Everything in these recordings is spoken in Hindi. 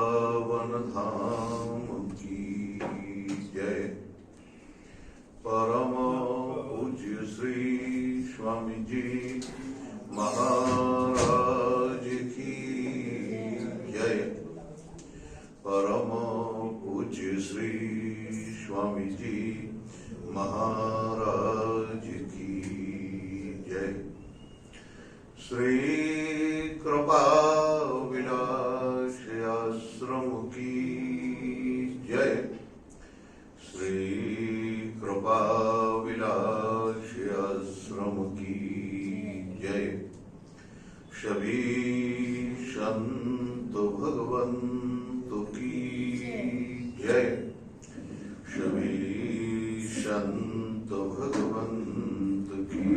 वृंदावन धाम की जय। परम पूज्य श्री स्वामी जी महाराज की जय। परम पूज्य श्री स्वामी जी महाराज की जय। श्री कृपा विलास आश्रम की जय। श्री कृपा विलास आश्रम की जय। सभी संत भगवंत की जय। सभी संत भगवंत की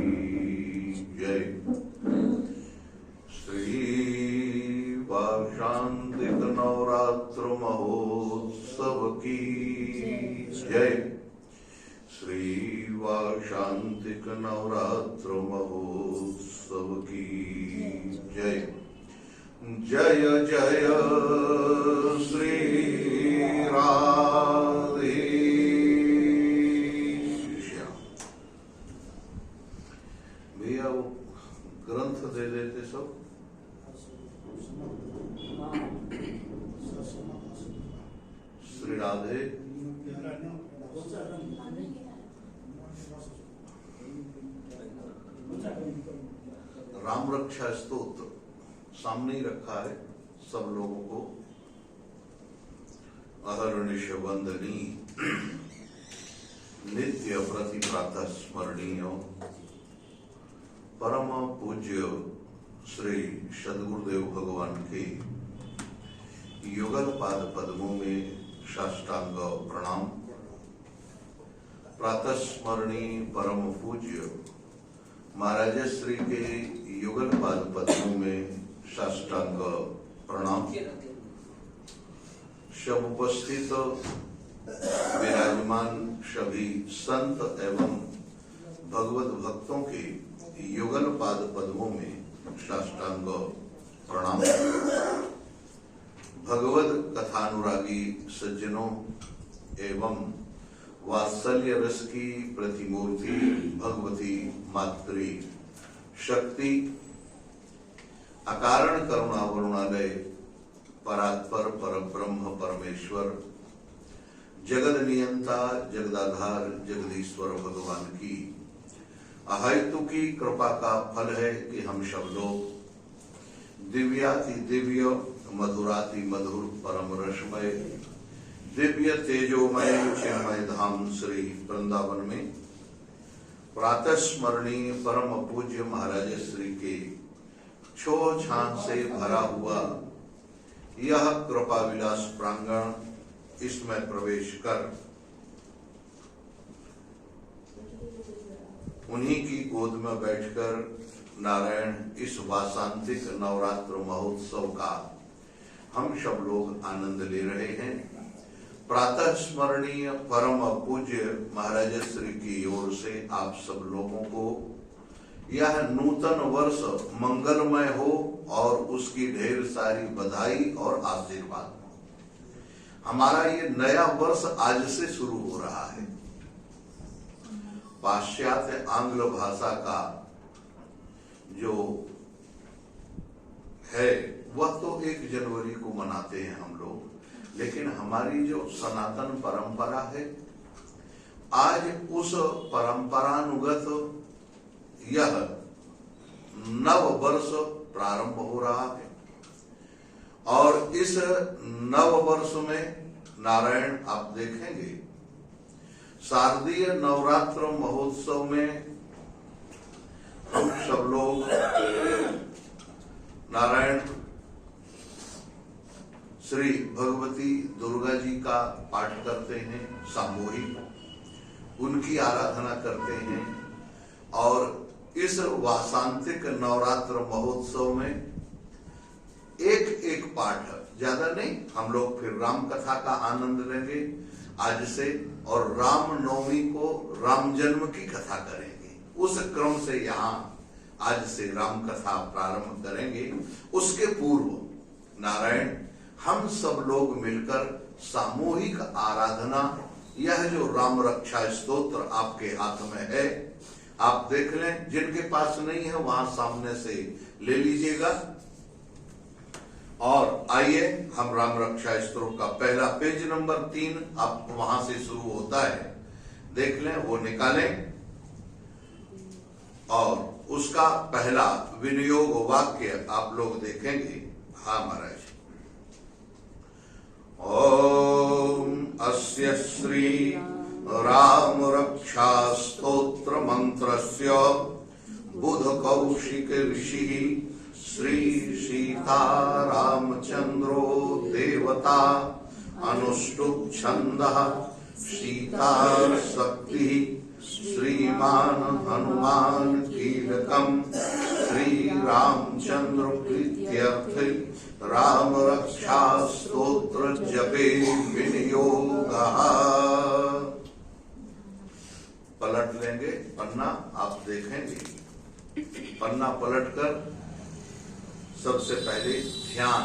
जय। श्री वाशांतिक नवरात्र महोत्सव की जय। श्री वाशांतिक नवरात्र महोत्सव की जय। जय जय श्री राधे श्याम। भैया वो ग्रंथ दे देते सब। श्री राधे राम रक्षा स्तोत्र सामने ही रखा है सब लोगों को। अहर्निश वंदनी नित्य प्रति प्रातः स्मरणीय परम पूज्य श्री सद्गुरुदेव भगवान के युगल पाद पद्मों में साष्टांग प्रणाम। प्रातः स्मरणीय परम पूज्य महाराज श्री के युगल पाद पद्मों में साष्टांग प्रणाम। सब उपस्थित विराजमान सभी संत एवं भगवत भक्तों के युगल पाद पद्मों में साष्टांग प्रणाम। भगवत कथानुरागी सज्जनों एवं वात्सल्य रस की प्रतिमूर्ति भगवती मातृ शक्ति अकारण करुणा वरुणालय परात्पर परब्रह्म परमेश्वर जगद नियंता जगदाधार जगदीश्वर भगवान की अहेतु की कृपा का फल है कि हम सब लोग दिव्याति दिव्य मधुराति मधुर परम रसमय दिव्य तेजोमय चिन्मय धाम श्री वृंदावन में प्रातः स्मरणीय परम पूज्य महाराज श्री के छो छान से भरा हुआ यह कृपा विलास प्रांगण, इसमें प्रवेश कर उन्हीं की गोद में बैठकर नारायण इस वासांतिक नवरात्र महोत्सव का हम सब लोग आनंद ले रहे हैं। प्रातः स्मरणीय परम पूज्य महाराज श्री की ओर से आप सब लोगों को यह नूतन वर्ष मंगलमय हो और उसकी ढेर सारी बधाई और आशीर्वाद। हमारा ये नया वर्ष आज से शुरू हो रहा है। पाश्चात्य आंग्ल भाषा का जो है वह तो 1 जनवरी को मनाते हैं हम लोग, लेकिन हमारी जो सनातन परंपरा है आज उस परंपरानुगत यह नव वर्ष प्रारंभ हो रहा है। और इस नव वर्ष में नारायण आप देखेंगे शारदीय नवरात्र महोत्सव में हम सब लोग नारायण श्री भगवती दुर्गा जी का पाठ करते हैं, सामूहिक उनकी आराधना करते हैं। और इस वासांतिक नवरात्र महोत्सव में एक एक पाठ, ज्यादा नहीं, हम लोग फिर राम कथा का आनंद लेंगे आज से, और राम नवमी को राम जन्म की कथा करेंगे। उस क्रम से यहाँ आज से राम कथा प्रारंभ करेंगे। उसके पूर्व नारायण हम सब लोग मिलकर सामूहिक आराधना, यह जो राम रक्षा स्तोत्र आपके हाथ में है, आप देख लें, जिनके पास नहीं है वहां सामने से ले लीजिएगा। और आइए हम राम रक्षा स्तोत्र का पहला पेज नंबर 3 आप वहां से शुरू होता है, देख लें, वो निकालें और उसका पहला विनियोग वाक्य आप लोग देखेंगे। हाँ महाराज। ओम अस्य श्री राम रक्षा स्तोत्र मंत्रस्य बुध कौशिक ऋषि श्री सीता रामचंद्रो देवता अनुष्टुप छंदः सीता शक्ति श्रीमान हनुमान कीलकम श्री रामचंद्र प्रीत्यर्थे राम रक्षा स्तोत्र जपे विनियोगः। पलट लेंगे पन्ना, आप देखेंगे, पन्ना पलटकर सबसे पहले ध्यान,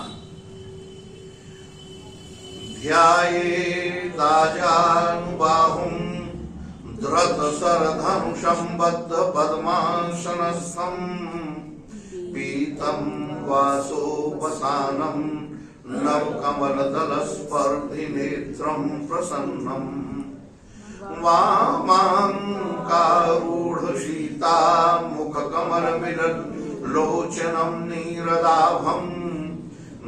ध्यायेदाजानुबाहुं धृत सरधनुषं बद्ध पद्मासनस्थं पीतं वासोपसानं नवकमलदलस्पर्धि नेत्रं प्रसन्नं वामाङ्कारूढ सीता मुखकमलमिलन् लोचनं नीरदाभं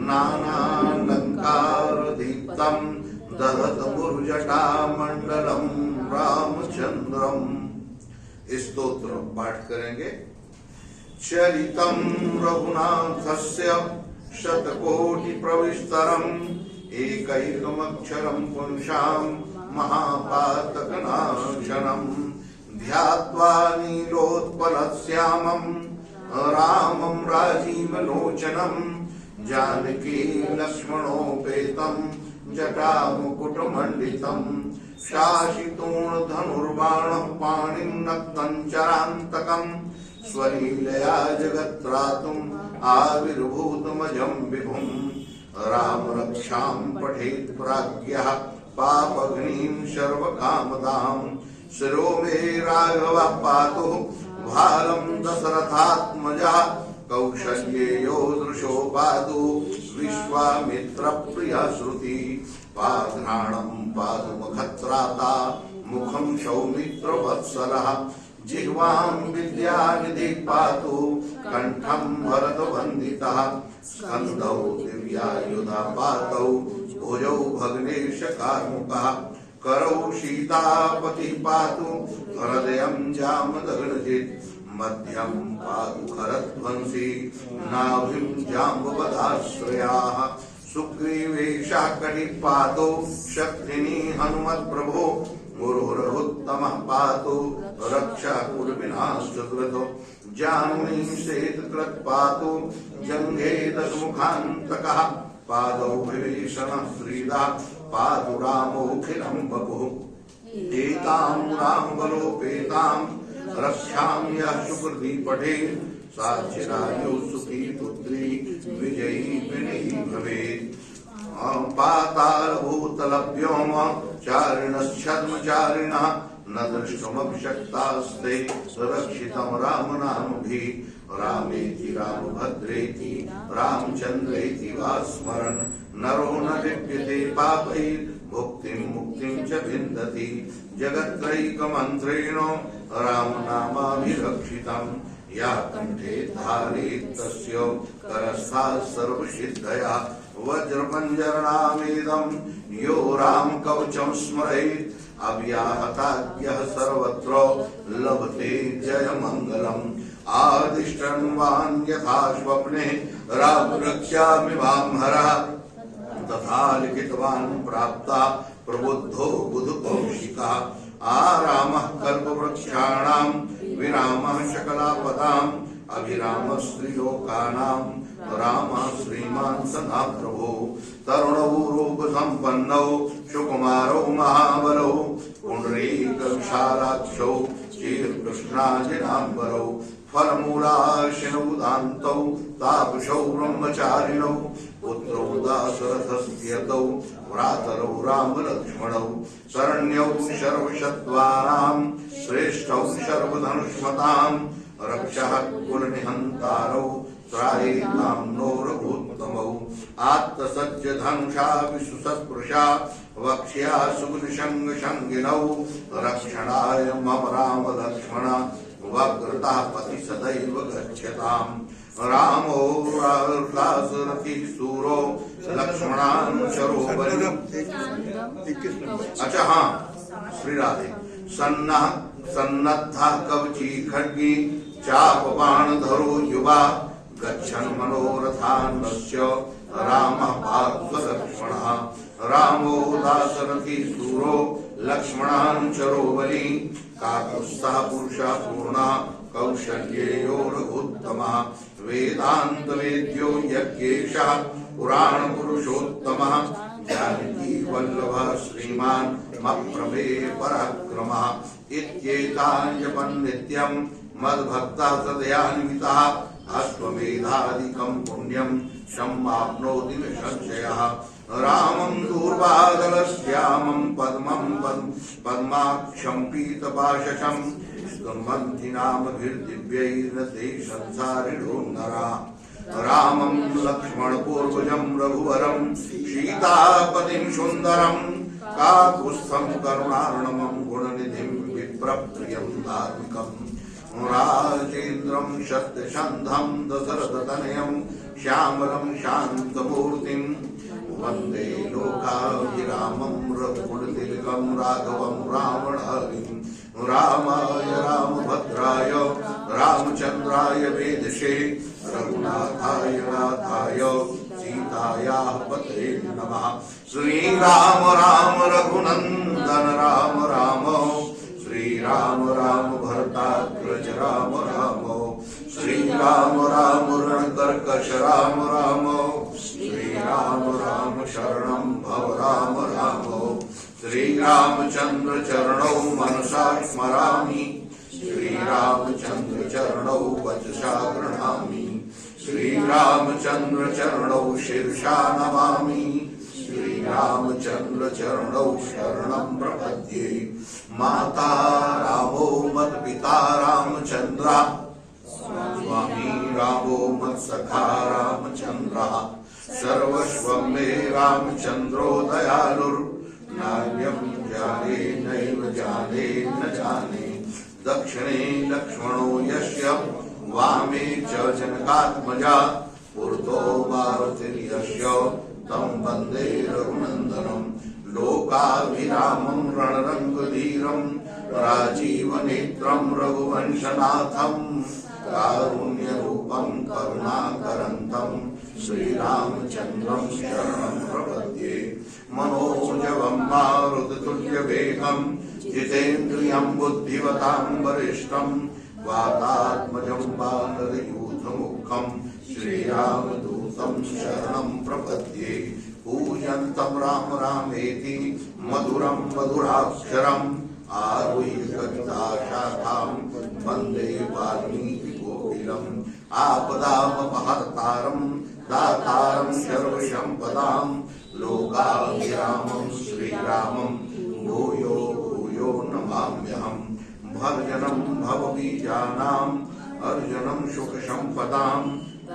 नानालङ्कारदीप्तं दधतमुर्जटामण्डलं रामचन्द्रं। स्तोत्र पाठ करेंगे। चरितं रघुनाथस्य शतकोटिप्रविस्तरम् एकैकमक्षरं पुंसां महापातकनाशनम् ध्यात्वा नीलोत्पलश्यामं रामं राजीवलोचनं जानकी लक्ष्मणोपेतं जटामुकुटमण्डितं शासितोर्धनुर्बाणः पाणिं नक्तञ्चरान्तकं स्वलीलया जगत्त्रातुम् आविर्भूतमजं विभुं राम रक्षां पठेत् प्राज्ञः पापघ्नीं सर्वकामदां शिरो मे राघवः पातु भालं दशरथात्मजः कौशल्येयो दृशो पातु विश्वामित्रप्रिया श्रुति पाघ्राणं पातु मुखत्राता मुखं सौमित्रवत्सलः जिह्वां विद्यानिधि पातु कंठं भरतवन्दितः स्कन्धौ दिव्यायुधा पातौ भुजौ भग्नेशकार्मुकः करौ सीतापति पातु हृदयं जामदग्नजित् मध्यं पातु खरध्वंसी नाभिं जाम्बवदाश्रयाः सुग्रीवेशाकटिः पातु शक्तिनी हनुमत्प्रभो गुरुरहुत्तमः पातु रक्षाकुलविनाशकृतो जाह्नवी श्वेतकृत् पातु जङ्घे दशमुखान्तकः पादौ विभीषणः श्रीदा पातु रामोऽखिलं वपुः एतां रामबलोपेतां रक्षां यः सुकृती पठेत् सा चिरायुः सुखी पुत्री विजयी विनयी भवेत्। पातालभूतलभ्योम चारिणश्छद्मचारिणः न द्रष्टुमभिशक्तास्ते सुरक्षितं रामनामभिः रामेति रामभद्रेति रामचन्द्रेति वा स्मरन् नरो न लिप्यते पापैः भुक्तिं मुक्तिं च विन्दति जगत्रैकमन्त्रेण रामनामाभिरक्षितं या कण्ठे धारेत् तस्य करस्थात् सर्वसिद्धयः वज्रपञ्जरनामेदं यो रामकवचं स्मरेत् अव्याहताज्ञः सर्वत्र लभते जयमङ्गलम् आदिष्टन्वान् यथा स्वप्ने रामरक्षामि वामहरः तथा लिखितवान् प्राप्ता प्रबुद्धो बुधकौशिकः आरामः कल्पवृक्षाणां विरामः शकलापदाम् अभिरामः स्त्रीलोकानां रामः श्रीमान् सदा प्रभो तरुणौ रूपसम्पन्नौ सुकुमारौ महाबलौ पुण्डरीकविशालाक्षौ श्रीकृष्णाजिनाम्बरौ फलमूलाशिनौ दान्तौ तापसौ ब्रह्मचारिणौ पुत्रौ दाशरथस्यतौ भ्रातरौ रामलक्ष्मणौ शरण्यौ सर्वशत्वानां श्रेष्ठौ सर्वधनुष्मतां रक्षः कुलनिहन्तारौ त्रायेतां नो रघुत्तमौ आत्तसज्जधनुषा विशुसत्पुरुषा वक्ष्या सुगुणशङ्गशङ्गिनौ रक्षणाय मम राम लक्ष्मण वक्रतः पति सदैव गच्छताम् रामो दाशरथी सूरो लक्ष्मणानुचरो बलि। अच्छा हाँ, श्री राधे। सन्नद्धा कवची खड्गी चाप बाण धरो युवा गच्छन् मनोरथान्नस्य रामः पार्थ लक्ष्मणः रामो दाशरथी सूरो लक्ष्मणानुचरो बलि काकुत्स्थः पुरुषः पूर्णः कौशल्येयो रघुत्तमः वेदांत वेद्यो यज्ञेशः पुराण पुरुषोत्तमः जानकी वल्लभः श्रीमान् मप्रमेय पराक्रमः इत्येतान् जपन् नित्यं मद्भक्तः सदयान्वितः अश्वमेधादिकं पुण्यं सम्माप्नोति निसंशयः रामं दूर्वादलश्यामं पद्मं पद्माक्षं पीतपाशशं स्तुन्वन्ति नामभिर्दिव्यैर्न ते संसारिणो नरा रामं लक्ष्मणपूर्वजं रघुवरं सीतापतिं सुन्दरं काकुत्स्थं करुणार्णवं गुणनिधिं विप्रप्रियं धार्मिकम् राजेन्द्रं सत्यसन्धं दशरथतनयं श्यामलं शान्तमूर्तिं वन्दे लोकाभिरामं रघुकुलतिलकं राघवं रावणहरिं रामाय रामभद्राय रामचन्द्राय वेदसे रघुनाथाय नाथाय सीतायाः पतये नमः। श्रीराम राम रघुनन्दन राम राम श्रीराम राम भरताग्रज राम राम श्रीराम राम रणकर्कश राम राम श्रीराम राम शरणं भव राम राम श्रीरामचन्द्र चरणौ मनसा स्मरामि श्रीरामचन्द्र चरणौ वचसा गृह्णामि श्रीरामचन्द्र चरणौ शीर्षा नमामि श्रीरामचन्द्र चरणौ शरणं प्रपद्ये माता रामो मत्पिता रामचन्द्र स्वामी रामो मत्सखा रामचन्द्र सर्वस्वं मे रामचन्द्रो दयालुर्नान्यं जाने नैव जाने न जाने दक्षिणे लक्ष्मणो यस्य वामे च जनकात्मजा पुरतो मारुतिर्यस्य तं वन्दे रघुनन्दनं लोकाभिरामं रणरङ्गधीरं राजीवनेत्रं रघुवंशनाथं कारुण्यरूपं करुणाकरन्तं श्रीरामचन्द्रं शरणं प्रपद्ये मनोजवं मारुततुल्यवेगं जितेन्द्रियं बुद्धिवतां वरिष्ठं वातात्मजं वानरयूथमुखं श्रीरामदूतं शरणं प्रपद्ये पूजन्तं राम रामेति मधुरं मधुराक्षरम् आरुह्य कविताशाखां वन्दे वाल्मीकिकोकिलम् आपदामपहर्तारं दातारं सर्वसम्पदां लोकाभिरामं श्रीरामं भूयो भूयो नमाम्यहम् भर्जनं भवबीजानाम् अर्जनं सुखसम्पदां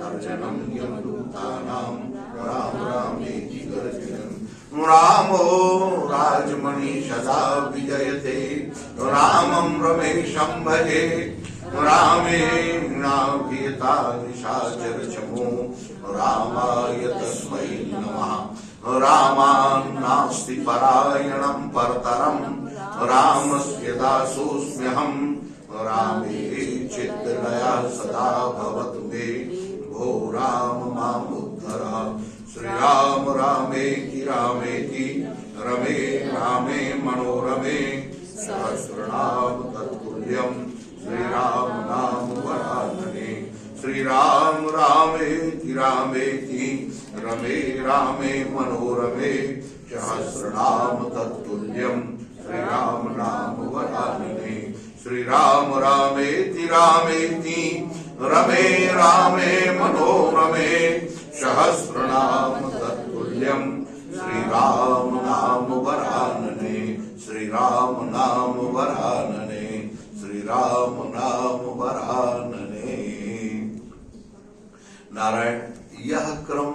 अर्जनं यमदूतानां राम रामेति गर्जनं रामो राजमणि सदा विजयते रामं रमेशं भजे रामेणाभियता निशाचरचमो रामाय तस्मै नमः रामान्नास्ति परायणं परतरं रामस्य दासोऽस्म्यहं रामे चित्तलया सदा भवतु मे भो राम मामुद्धर श्रीराम रामेति रामेति रमे रामे मनोरमे सहस्रनाम तत्तुल्यं श्रीराम नाम वरानने श्रीराम रामेति रामेति रमे रामे मनोरमे सहस्रनाम तत्तुल्यं श्रीराम नाम वरानने श्रीराम रामेति रामेति रमे रामे मनोरमे सहस्रनाम तत्तुल्यं श्रीराम नाम वरानने श्रीराम नाम वरानने श्रीराम नाम वरानने। नारायण, यह क्रम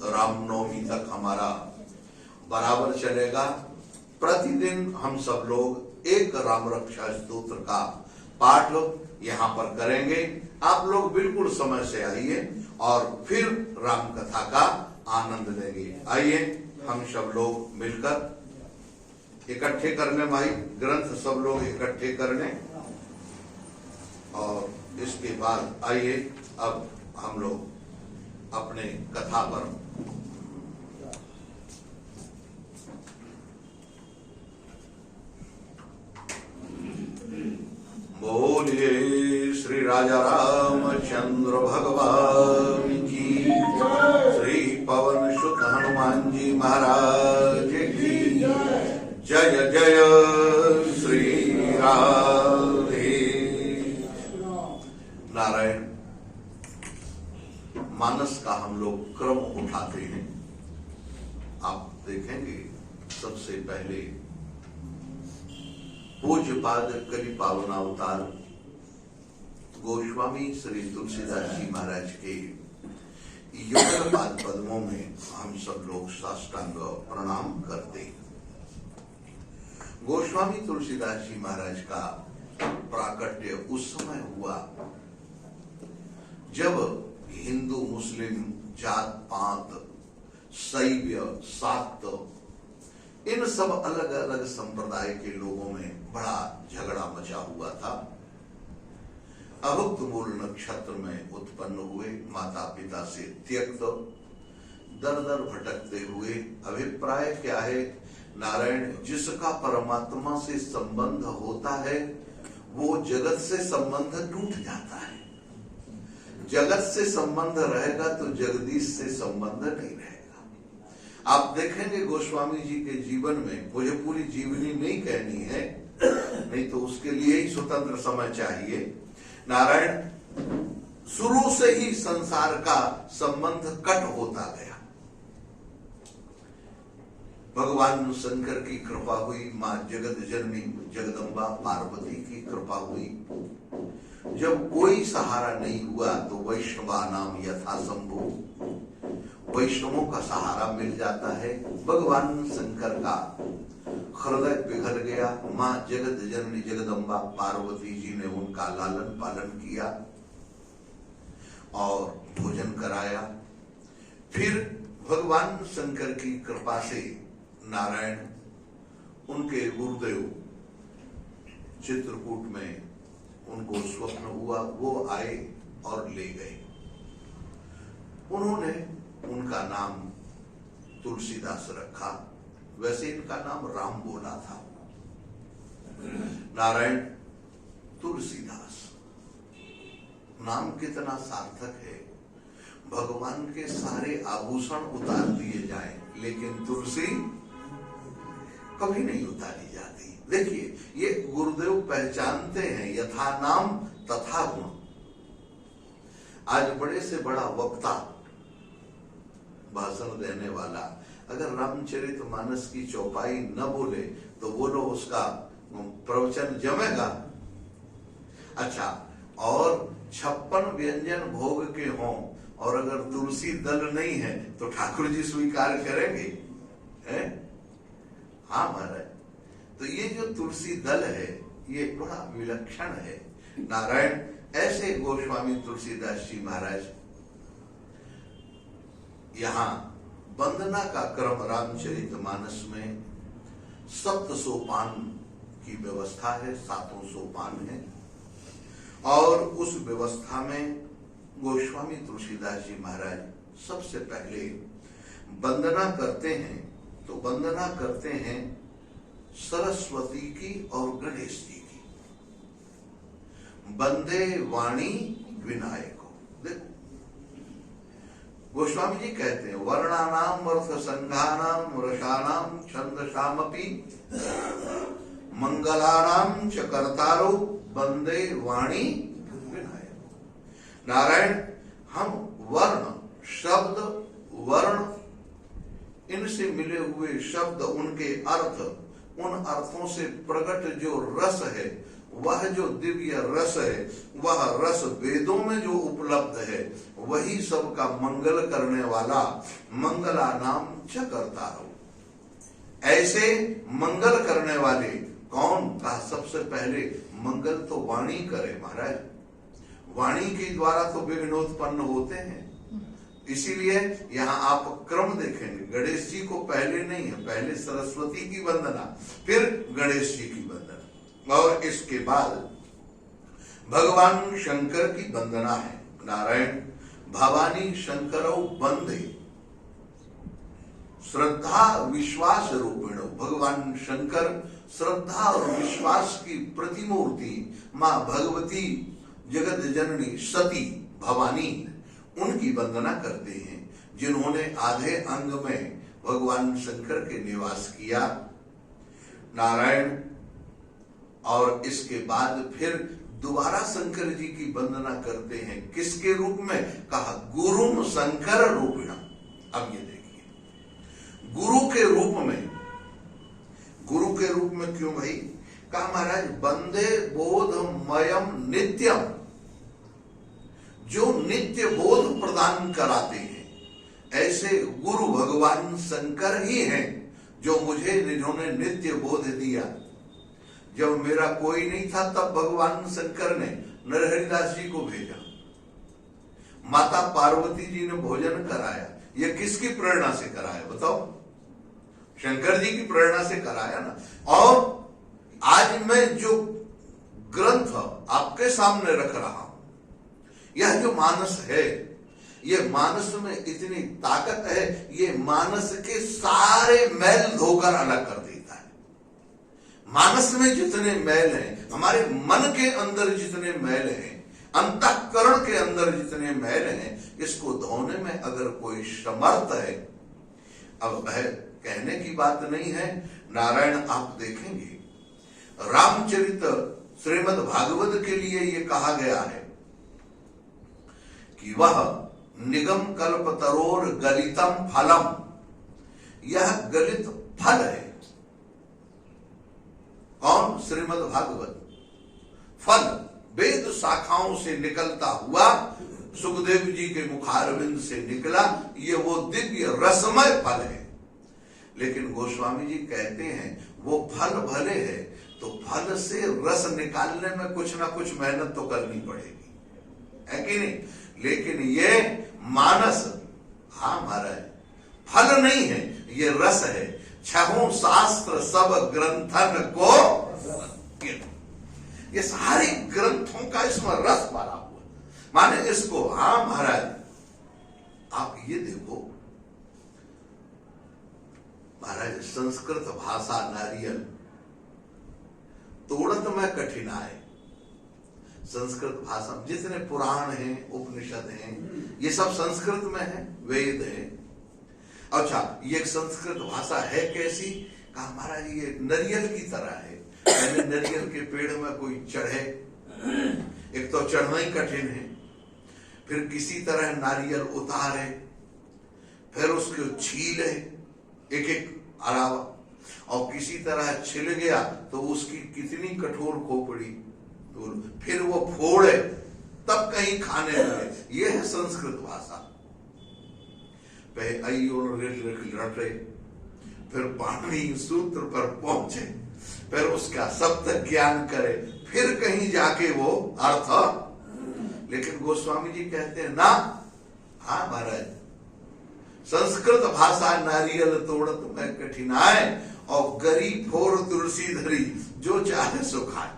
रामनवमी तक हमारा बराबर चलेगा। प्रतिदिन हम सब लोग एक राम रक्षा स्तोत्र का पाठ यहाँ पर करेंगे। आप लोग बिल्कुल समय से आइए और फिर राम कथा का आनंद लेंगे। आइए हम सब लोग मिलकर इकट्ठे करने, भाई ग्रंथ सब लोग इकट्ठे करने, और इसके बाद आइए अब हम लोग अपने कथा पर बोलिए। श्री राजा रामचंद्र भगवान की, श्री पवन सुत हनुमान जी महाराज की जय जय श्री राधे। नारायण, मानस का हम लोग क्रम उठाते हैं। आप देखेंगे सबसे पहले पूज्यपाद कलि पावनावतार गोस्वामी श्री तुलसीदास जी महाराज के युगल पाद पद्मों में हम सब लोग साष्टांग प्रणाम करते हैं। गोस्वामी तुलसीदास जी महाराज का प्राकट्य उस समय हुआ जब हिंदू मुस्लिम जात पात शैव शाक्त इन सब अलग अलग संप्रदाय के लोगों में बड़ा झगड़ा मचा हुआ था। अभुक्त मूल नक्षत्र में उत्पन्न हुए, माता पिता से त्यक्त, दर दर भटकते हुए। अभिप्राय क्या है? नारायण, जिसका परमात्मा से संबंध होता है वो जगत से संबंध टूट जाता है। जगत से संबंध रहेगा तो जगदीश से संबंध नहीं रहेगा। आप देखेंगे गोस्वामी जी के जीवन में, मुझे पूरी जीवनी नहीं कहनी है, नहीं तो उसके लिए ही स्वतंत्र समय चाहिए। नारायण, शुरू से ही संसार का संबंध कट होता गया। भगवान शंकर की कृपा हुई, मां जगत जननी जगदम्बा पार्वती की कृपा हुई। जब कोई सहारा नहीं हुआ तो वैष्णवा नाम यथा संभव, वैष्णवों का सहारा मिल जाता है। भगवान शंकर का हृदय पिघल गया। मां जगत जननी जगदम्बा पार्वती जी ने उनका लालन पालन किया और भोजन कराया। फिर भगवान शंकर की कृपा से नारायण, उनके गुरुदेव चित्रकूट में उनको स्वप्न हुआ, वो आए और ले गए। उन्होंने उनका नाम तुलसीदास रखा, वैसे इनका नाम राम बोला था। नारायण, तुलसीदास नाम कितना सार्थक है। भगवान के सारे आभूषण उतार दिए जाएं, लेकिन तुलसी कभी नहीं उतारी जाती। देखिए, ये गुरुदेव पहचानते हैं, यथा नाम तथा गुण। आज बड़े से बड़ा वक्ता, भाषण देने वाला, अगर रामचरितमानस की चौपाई न बोले तो बोलो उसका प्रवचन जमेगा? अच्छा, और 56 व्यंजन भोग के हों और अगर तुलसी दल नहीं है तो ठाकुर जी स्वीकार करेंगे? हाँ महाराज, तो ये जो तुलसी दल है ये बड़ा विलक्षण है। नारायण, ऐसे गोस्वामी तुलसीदास जी महाराज, यहाँ वंदना का क्रम रामचरितमानस में 7 सोपान की व्यवस्था है, 7 सोपान है। और उस व्यवस्था में गोस्वामी तुलसीदास जी महाराज सबसे पहले वंदना करते हैं। तो वंदना करते हैं सरस्वती की और गणेश जी की। वंदे वाणी विनायको। देखो, गोस्वामी जी कहते हैं वर्णानाम अर्थ संघानाम रसानाम छंदसामपि मंगलानाम च कर्तारो वंदे वाणी विनायको। नारायण, हम वर्ण, शब्द, वर्ण, इनसे मिले हुए शब्द, उनके अर्थ, उन अर्थों से प्रकट जो रस है, वह जो दिव्य रस है, वह रस वेदों में जो उपलब्ध है, वही सबका मंगल करने वाला मंगला नाम च करता हो। ऐसे मंगल करने वाले कौन? कहा सबसे पहले मंगल तो वाणी करे महाराज। वाणी के द्वारा तो विघ्नोत्पन्न होते हैं। इसीलिए यहाँ आप क्रम देखेंगे, गणेश जी को पहले नहीं है, पहले सरस्वती की वंदना, फिर गणेश जी की वंदना, और इसके बाद भगवान शंकर की वंदना है। नारायण, भवानी शंकरौ वंदे श्रद्धा विश्वास रूपिणो। भगवान शंकर श्रद्धा और विश्वास की प्रतिमूर्ति मां भगवती जगत जननी सती भवानी, उनकी वंदना करते हैं, जिन्होंने आधे अंग में भगवान शंकर के निवास किया। नारायण, और इसके बाद फिर दोबारा शंकर जी की वंदना करते हैं। किसके रूप में? कहा गुरुम शंकर रूपिणा। अब ये देखिए, गुरु के रूप में। गुरु के रूप में क्यों भाई? कहा महाराज वंदे बोधमयम नित्यम, जो नित्य बोध प्रदान कराते हैं, ऐसे गुरु भगवान शंकर ही हैं, जो मुझे जिन्होंने नित्य बोध दिया। जब मेरा कोई नहीं था, तब भगवान शंकर ने नरहरिदास जी को भेजा, माता पार्वती जी ने भोजन कराया। ये किसकी प्रेरणा से कराया बताओ? शंकर जी की प्रेरणा से कराया ना। और आज मैं जो ग्रंथ आपके सामने रख रहा हूं, यह जो मानस है, ये मानस में इतनी ताकत है, ये मानस के सारे मैल धोकर अलग कर देता है। मानस में जितने मैल हैं, हमारे मन के अंदर जितने मैल हैं, अंतःकरण के अंदर जितने मैल हैं, इसको धोने में अगर कोई समर्थ है, अब वह कहने की बात नहीं है। नारायण, आप देखेंगे रामचरित श्रीमद् भागवत के लिए ये कहा गया है कि वह निगम कल्प तरोर गलितम फलम, यह गलित फल है। कौन? श्रीमद् भागवत। फल वेद शाखाओं से निकलता हुआ, सुखदेव जी के मुखारविंद से निकला, ये वो दिव्य रसमय फल है। लेकिन गोस्वामी जी कहते हैं वो फल भले है, तो फल से रस निकालने में कुछ ना कुछ मेहनत तो करनी पड़ेगी, है कि नहीं? लेकिन ये मानस, हाँ महाराज, फल नहीं है, ये रस है। छहों शास्त्र सब ग्रंथन को, ये सारे ग्रंथों का इसमें रस भरा हुआ, माने इसको। हाँ महाराज, आप ये देखो महाराज, संस्कृत भाषा नारियल तोड़त में कठिनाई। संस्कृत भाषा जितने पुराण हैं, उपनिषद हैं, ये सब संस्कृत में है, वेद है। अच्छा, ये संस्कृत भाषा है कैसी? कहा महाराज ये नारियल की तरह है। मैंने नारियल के पेड़ में कोई चढ़े, एक तो चढ़ना ही कठिन है, फिर किसी तरह नारियल उतारे, फिर उसको छीले एक एक अलावा, और किसी तरह छिल गया तो उसकी कितनी कठोर खोपड़ी, फिर वो फोड़े तब कहीं खाने लगे। ये है संस्कृत भाषा। रटे, फिर पाणिनि सूत्र पर पहुंचे, फिर उसका सप्त ज्ञान करे, फिर कहीं जाके वो अर्थ। लेकिन गोस्वामी जी कहते हैं ना, हाँ महाराज, संस्कृत भाषा नारियल तोड़त में कठिनाई, और गरी फोर तुलसी धरी, जो चाहे सो खाए।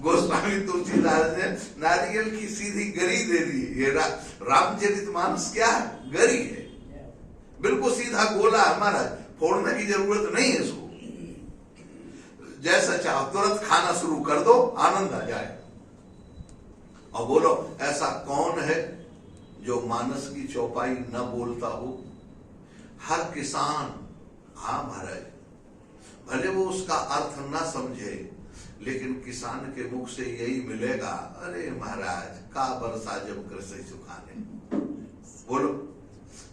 गोस्वामी तुलसीदास ने नारियल की सीधी गरी दे दी। ये रामचरितमानस क्या है? गरी है, बिल्कुल सीधा गोला हमारा, फोड़ने की जरूरत नहीं है इसको। जैसा चाहो तुरंत खाना शुरू कर दो, आनंद आ जाए। और बोलो, ऐसा कौन है जो मानस की चौपाई न बोलता हो? हर किसान, हाँ महाराज, भले वो उसका अर्थ न समझे, लेकिन किसान के मुख से यही मिलेगा, अरे महाराज का वर्षा जब कृषि सुखाने। बोलो,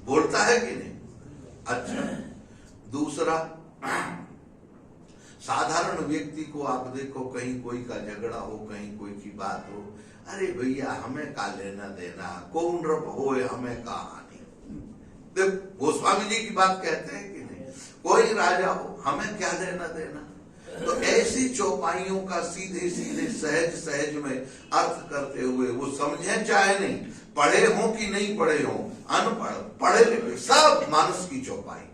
बोलता है कि नहीं? अच्छा, दूसरा, साधारण व्यक्ति को आप देखो, कहीं कोई का झगड़ा हो, कहीं कोई की बात हो, अरे भैया हमें का लेना देना, कौन रब होए हमें का हानि। गोस्वामी जी की बात कहते हैं कि नहीं, कोई राजा हो हमें क्या लेना देना। तो ऐसी चौपाइयों का सीधे सीधे सहज सहज में अर्थ करते हुए वो समझे चाहे नहीं, पढ़े हो कि नहीं पढ़े हो, अनपढ़ पढ़े लिखे सब मानस की चौपाई।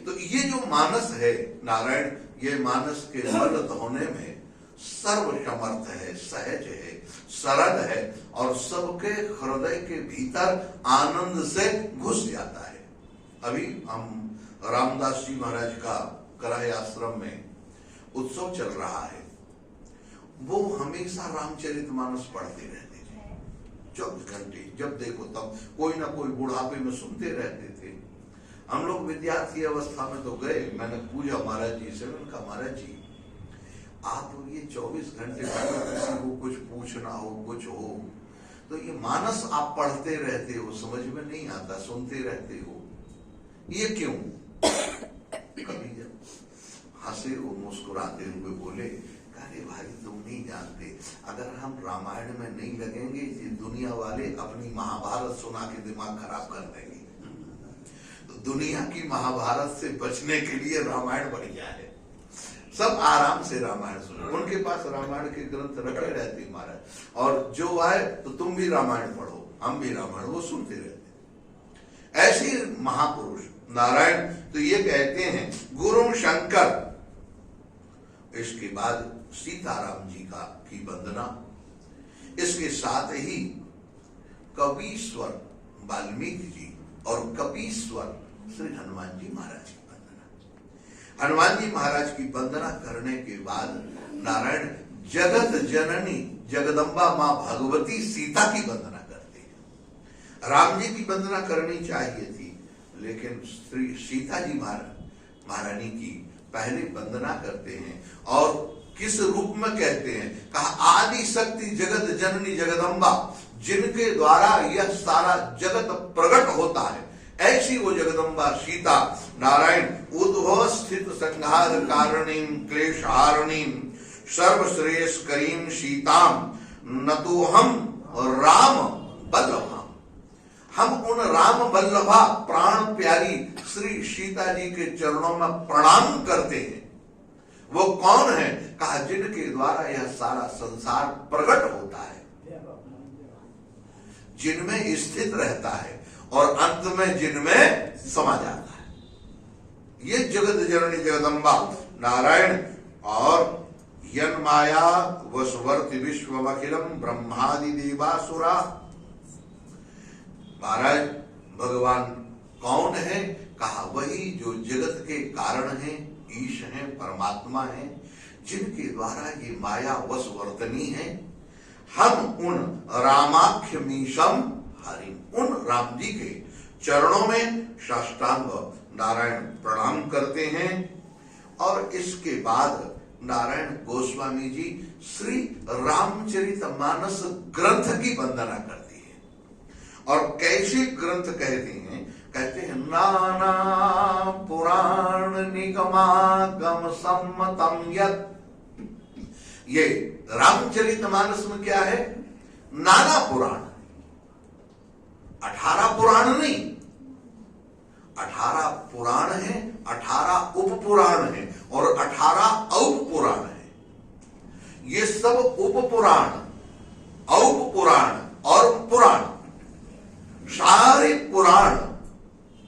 तो ये जो मानस है नारायण, ये मानस के मल होने में सर्वसमर्थ है, सहज है, सरल है और सबके हृदय के भीतर आनंद से घुस जाता है। अभी हम रामदास जी महाराज का कराए आश्रम में उत्सव चल रहा है, वो हमेशा रामचरितमानस पढ़ते रहते थे 24 घंटे, जब देखो तब कोई ना कोई बुढ़ापे में सुनते रहते थे। हम लोग विद्यार्थी अवस्था में तो गए, मैंने पूछा महाराज जी से, मैंने कहा महाराज जी आप ये 24 घंटे किसी को कुछ पूछना हो, कुछ हो, तो ये मानस आप पढ़ते रहते हो, समझ में नहीं आता, सुनते रहते हो, ये क्यों? कभी जब हंसे वो मुस्कुराते हुए बोले, अरे भाई तुम नहीं जानते, अगर हम रामायण में नहीं लगेंगे ये दुनिया वाले अपनी महाभारत सुना के दिमाग खराब कर देंगे। तो दुनिया की महाभारत से बचने के लिए रामायण बढ़िया है, सब आराम से रामायण सुनो, उनके पास रामायण के ग्रंथ रखे रहते महाराज, और जो आए तो तुम भी रामायण पढ़ो, हम भी रामायण, वो सुनते रहते। ऐसे महापुरुष नारायण तो ये कहते हैं गुरु शंकर, इसके बाद सीताराम जी की वंदना, इसके साथ ही कवीश्वर वाल्मीकि जी और कपीश्वर श्री हनुमान जी महाराज की वंदना। हनुमान जी महाराज की वंदना करने के बाद नारायण जगत जननी जगदम्बा मां भगवती सीता की वंदना करते हैं। राम जी की वंदना करनी चाहिए थी, लेकिन श्री सीता जी महारानी की पहले वंदना करते हैं। और किस रूप में कहते हैं? कहा आदि शक्ति जगत जननी जगदम्बा, जिनके द्वारा यह सारा जगत प्रकट होता है, ऐसी वो जगदम्बा सीता नारायण उद्भव स्थित संहार कारणीम क्लेश हारणीम सर्वश्रेयस्करीम सीताम नतोहम राम वल्लभा। हम उन राम वल्लभा प्राण प्यारी श्री सीता जी के चरणों में प्रणाम करते हैं। वो कौन है? कहा जिनके द्वारा यह सारा संसार प्रकट होता है, जिनमें स्थित रहता है और अंत में जिनमें समा जाता है। ये जगत जननी जगदम्बा नारायण। और यन माया वसवर्ति विश्वमखिलम ब्रह्मादि देवासुरा। महाराज भगवान कौन है? कहा वही जो जगत के कारण है, ईश है, परमात्मा है, जिनके द्वारा ये माया वश वर्तनी है। हम उन रामाख्य मीशम हरि, उन राम जी के चरणों में साष्टांग नारायण प्रणाम करते हैं। और इसके बाद नारायण गोस्वामी जी श्री रामचरितमानस ग्रंथ की वंदना करते हैं। और कैसे ग्रंथ कहते हैं? कहते हैं नाना पुराण निगमागम सम्मतम यत्। ये रामचरितमानस में क्या है? नाना पुराण, 18 पुराण नहीं, 18 पुराण है, 18 उप पुराण है और 18 औप पुराण है। ये सब उप पुराण, औप पुराण और पुराण, सारे पुराण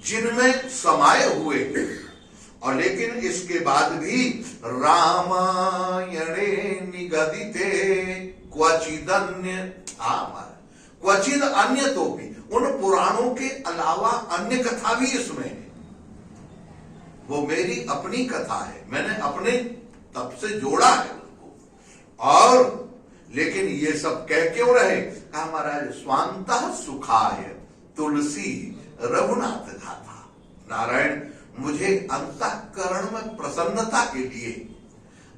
जिनमें समाये हुए हैं। और लेकिन इसके बाद भी रामायणे निगदिते क्वचिदन्य क्वचिद अन्य तो भी, उन पुराणों के अलावा अन्य कथा भी इसमें है। वो मेरी अपनी कथा है, मैंने अपने तब से जोड़ा है उसको। और लेकिन ये सब कह क्यों रहे? कहा महाराज स्वांतः सुखाय तुलसी रघुनाथ गाथा। नारायण मुझे अंतःकरण में प्रसन्नता के लिए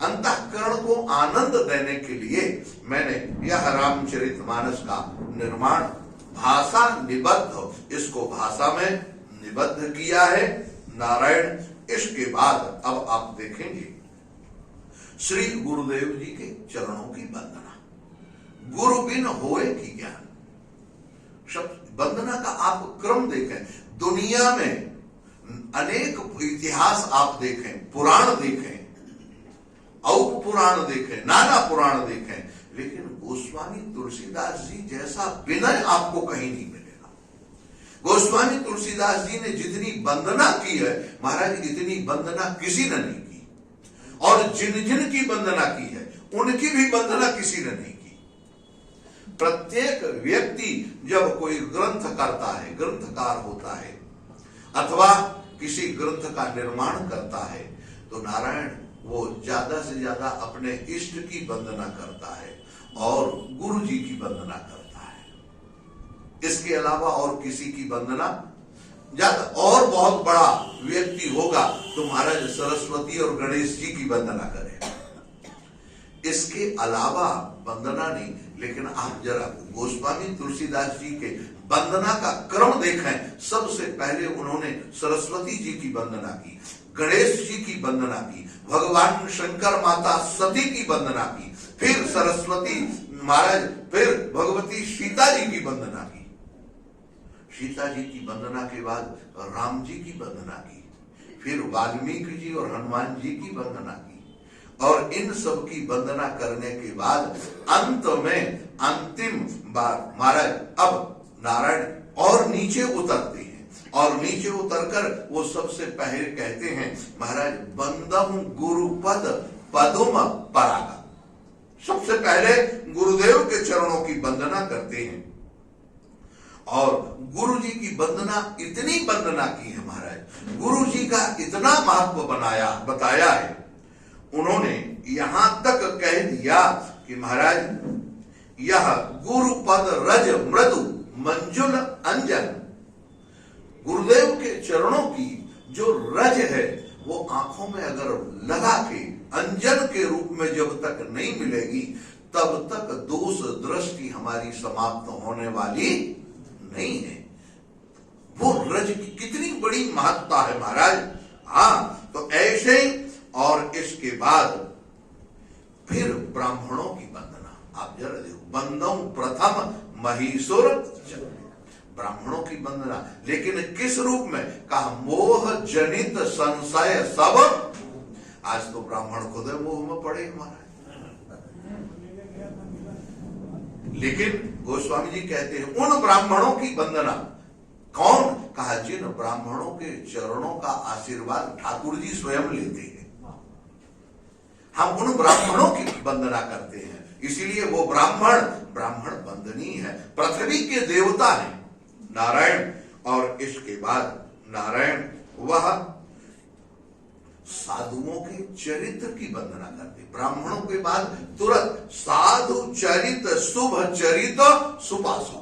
अंतःकरण को आनंद देने के लिए मैंने यह रामचरितमानस का निर्माण भाषा निबद्ध, इसको भाषा में निबद्ध किया है नारायण। इसके बाद अब आप देखेंगे श्री गुरुदेव जी के चरणों की वंदना। गुरु बिन होए की ज्ञान, शब्द वंदना का आप क्रम देखें। दुनिया में अनेक इतिहास आप देखें, पुराण देखें, औप पुराण देखें, नाना पुराण देखें, लेकिन गोस्वामी तुलसीदास जी जैसा विनय आपको कहीं नहीं मिलेगा। गोस्वामी तुलसीदास जी ने जितनी वंदना की है महाराज, इतनी वंदना किसी ने नहीं की। और जिन जिन की वंदना की है उनकी भी वंदना किसी ने नहीं की। प्रत्येक व्यक्ति जब कोई ग्रंथ करता है, ग्रंथकार होता है अथवा किसी ग्रंथ का निर्माण करता है, तो नारायण वो ज्यादा से ज्यादा अपने इष्ट की वंदना करता है और गुरु जी की वंदना करता है। इसके अलावा और किसी की वंदना ज्यादा, और बहुत बड़ा व्यक्ति होगा तो महाराज सरस्वती और गणेश जी की वंदना करें, इसके अलावा वंदना नहीं। लेकिन आप जरा गोस्वामी तुलसीदास जी के वंदना का क्रम देखें। सबसे पहले उन्होंने सरस्वती जी की वंदना की, गणेश जी की वंदना की, भगवान शंकर माता सती की वंदना की, फिर सरस्वती महाराज, फिर भगवती सीता जी की वंदना की। सीता जी की वंदना के बाद राम जी की वंदना की, फिर वाल्मीकि जी और हनुमान जी की वंदना की, और इन सब की वंदना करने के बाद अंत में अंतिम बार महाराज अब नारायण और नीचे उतरते हैं, और नीचे उतरकर वो सबसे पहले कहते हैं महाराज बंदम गुरुपद पदुम परागा। सबसे पहले गुरुदेव के चरणों की वंदना करते हैं, और गुरु जी की वंदना, इतनी वंदना की है महाराज, गुरु जी का इतना महत्व बताया है। उन्होंने यहां तक कह दिया कि महाराज यह गुरुपद रज मृदु मंजुल अंजन, गुरुदेव के चरणों की जो रज है वो आंखों में अगर लगा के अंजन के रूप में जब तक नहीं मिलेगी तब तक दोष दृष्टि हमारी समाप्त होने वाली नहीं है। वो रज की कितनी बड़ी महत्ता है महाराज। हाँ, तो ऐसे ही, और इसके बाद फिर ब्राह्मणों की वंदना। आप जरा देखो, वंदम प्रथम महीसुर, ब्राह्मणों की वंदना, लेकिन किस रूप में? कहा मोह जनित संशय सब। आज तो ब्राह्मण खुद मोह में पड़े हमारा, लेकिन गोस्वामी जी कहते हैं उन ब्राह्मणों की वंदना। कौन? कहा जिन ब्राह्मणों के चरणों का आशीर्वाद ठाकुर जी स्वयं लेते हैं, हम उन ब्राह्मणों की वंदना करते हैं। इसीलिए वो ब्राह्मण वंदनीय है, पृथ्वी के देवता हैं नारायण। और इसके बाद नारायण वह साधुओं के चरित्र की वंदना करते। ब्राह्मणों के बाद तुरंत साधु चरित शुभ चरित सुपासु,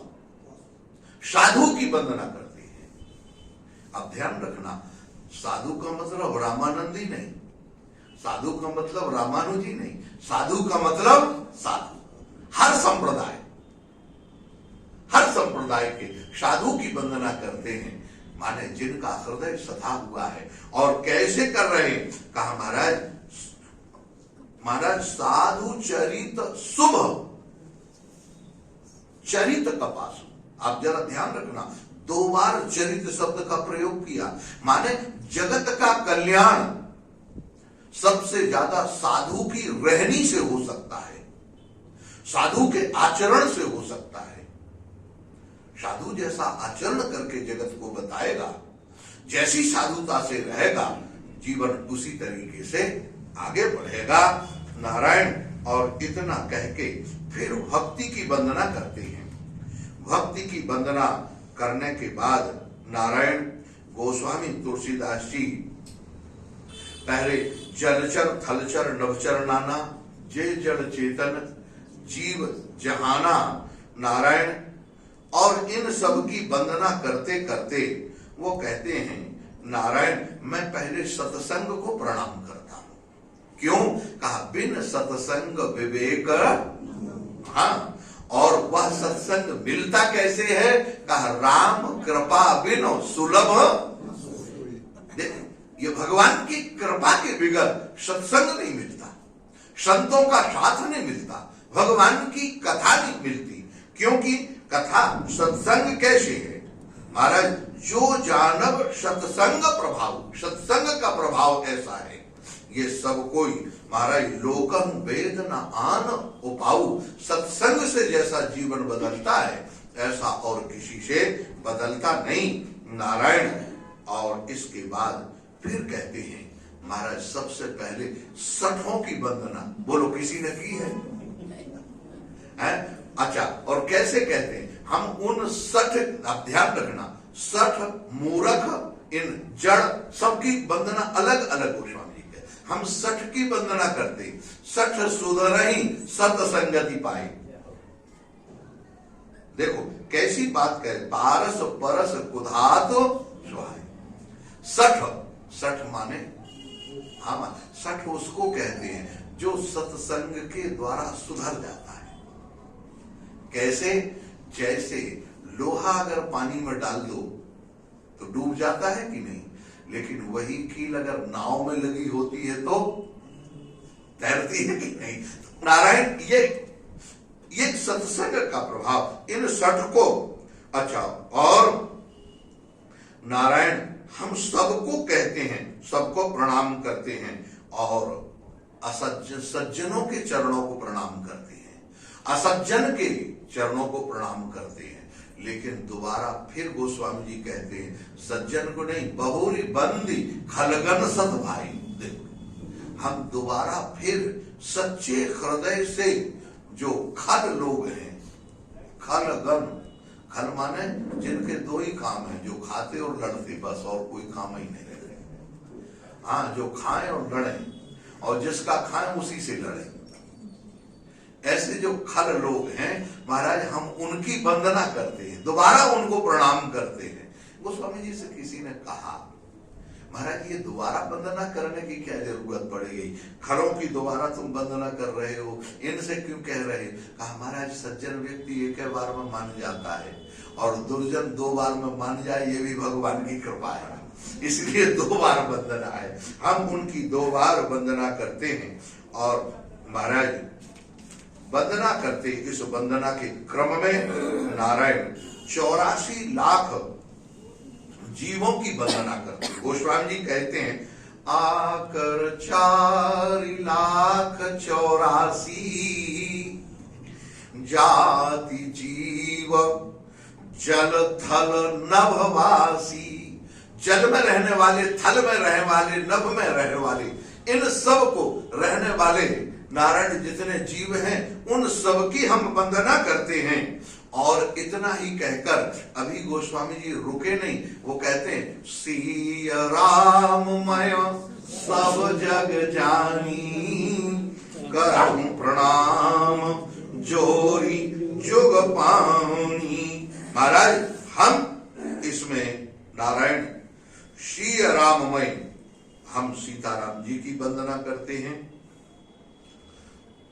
साधु की वंदना करते हैं। अब ध्यान रखना, साधु का मतलब रामानंदी नहीं, साधु का मतलब रामानुजी नहीं, साधु का मतलब साधु। हर संप्रदाय के साधु की वंदना करते हैं, माने जिनका हृदय सधा हुआ है। और कैसे कर रहे हैं? कहा महाराज साधु चरित शुभ चरित कपासु। आप जरा ध्यान रखना, 2 बार चरित शब्द का प्रयोग किया, माने जगत का कल्याण सबसे ज्यादा साधु की रहनी से हो सकता है, साधु के आचरण से हो सकता है। साधु जैसा आचरण करके जगत को बताएगा, जैसी साधुता से रहेगा, जीवन उसी तरीके से आगे बढ़ेगा नारायण। और इतना कह के फिर भक्ति की वंदना करते हैं। भक्ति की वंदना करने के बाद नारायण गोस्वामी तुलसीदास जी पहले जलचर थलचर नभचर नाना जे जड़ चेतन जीव जहाना नारायण, और इन सब की वंदना करते करते वो कहते हैं नारायण मैं पहले सत्संग को प्रणाम करता हूं। क्यों? कहा बिन सत्संग विवेक। हाँ, और वह सत्संग मिलता कैसे है? कहा राम कृपा बिन सुलभ। ये भगवान की कृपा के बगैर सत्संग नहीं मिलता, संतों का साथ नहीं मिलता, भगवान की कथा नहीं मिलती। क्योंकि कथा सत्संग कैसे है महाराज? जो जानव सत्संग प्रभाव, सत्संग का प्रभाव ऐसा है, ये सब कोई महाराज लोकम वेद न आन उपाऊ। सत्संग से जैसा जीवन बदलता है ऐसा और किसी से बदलता नहीं नारायण। और इसके बाद फिर कहते हैं महाराज सबसे पहले सठों की वंदना। बोलो किसी ने की है? अच्छा, और कैसे कहते हैं? हम उन 60, आप ध्यान रखना, 60 मूर्ख इन जड़ सबकी वंदना अलग अलग गोस्वामी जी के। हम 60 की वंदना करते, 60 सुधरहि सत्संगति पाए। देखो कैसी बात कहे, पारस परस कुधात सुहाए। 60 माने, हाँ 60 उसको कहते हैं जो सत्संग के द्वारा सुधर जाता है। कैसे? जैसे लोहा अगर पानी में डाल दो तो डूब जाता है कि नहीं, लेकिन वही कील अगर नाव में लगी होती है तो तैरती है कि नहीं। नारायण ये सत्संग का प्रभाव इन 60 को। अच्छा, और नारायण हम सबको कहते हैं, सबको प्रणाम करते हैं और सज्जनों के चरणों को प्रणाम करते हैं, असज्जन के चरणों को प्रणाम करते हैं। लेकिन दोबारा फिर गोस्वामी जी कहते हैं सज्जन को नहीं, बहुरी बंदी खलगन सत भाई। देखो हम दोबारा फिर सच्चे हृदय से जो खल लोग हैं, खलगन, खल माने जिनके 2 ही काम है, जो खाते और लड़ते, बस और कोई काम ही नहीं रहते। हाँ, जो खाएं और लड़े और जिसका खाएं उसी से लड़े, ऐसे जो खल लोग हैं महाराज हम उनकी वंदना करते हैं, दोबारा उनको प्रणाम करते हैं। गोस्वामी जी से किसी ने कहा महाराज ये दोबारा वंदना करने की क्या जरूरत पड़ गई? खलों की दोबारा तुम वंदना कर रहे हो, इनसे क्यों कह रहे? कहा महाराज सज्जन व्यक्ति एक बार में मान जाता है और दुर्जन 2 बार में मान जाए, ये भी भगवान की कृपा है, इसलिए 2 बार वंदना है। हम उनकी 2 बार वंदना करते हैं और महाराज वंदना करते, इस वंदना के क्रम में नारायण 84 लाख जीवों की वंदना करते। गोस्वामी जी कहते हैं आकर 4 लाख 84 जाति जीव जल थल नभवासी। जल में रहने वाले, थल में रहने वाले, नभ में रहने वाले, इन सब को रहने वाले नारायण जितने जीव हैं उन सब की हम वंदना करते हैं। और इतना ही कहकर अभी गोस्वामी जी रुके नहीं, वो कहते हैं सिय राममय सब जग जानी करम प्रणाम जोरी जुग पानी। महाराज हम इसमें नारायण श्री राममय, हम सीताराम जी की वंदना करते हैं।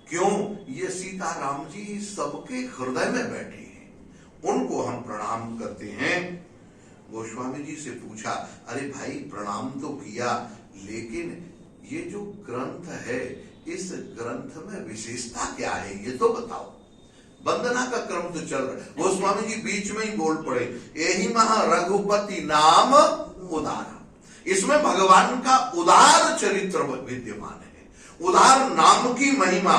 क्यों? ये सीताराम जी सबके हृदय में बैठे हैं, उनको हम प्रणाम करते हैं। गोस्वामी जी से पूछा अरे भाई प्रणाम तो किया, लेकिन ये जो ग्रंथ है इस ग्रंथ में विशेषता क्या है ये तो बताओ। वंदना का क्रम तो चल रहा है, गोस्वामी जी बीच में ही बोल पड़े यही महा रघुपति नाम उदार। इसमें भगवान का उदार चरित्र विद्यमान है, उदार नाम की महिमा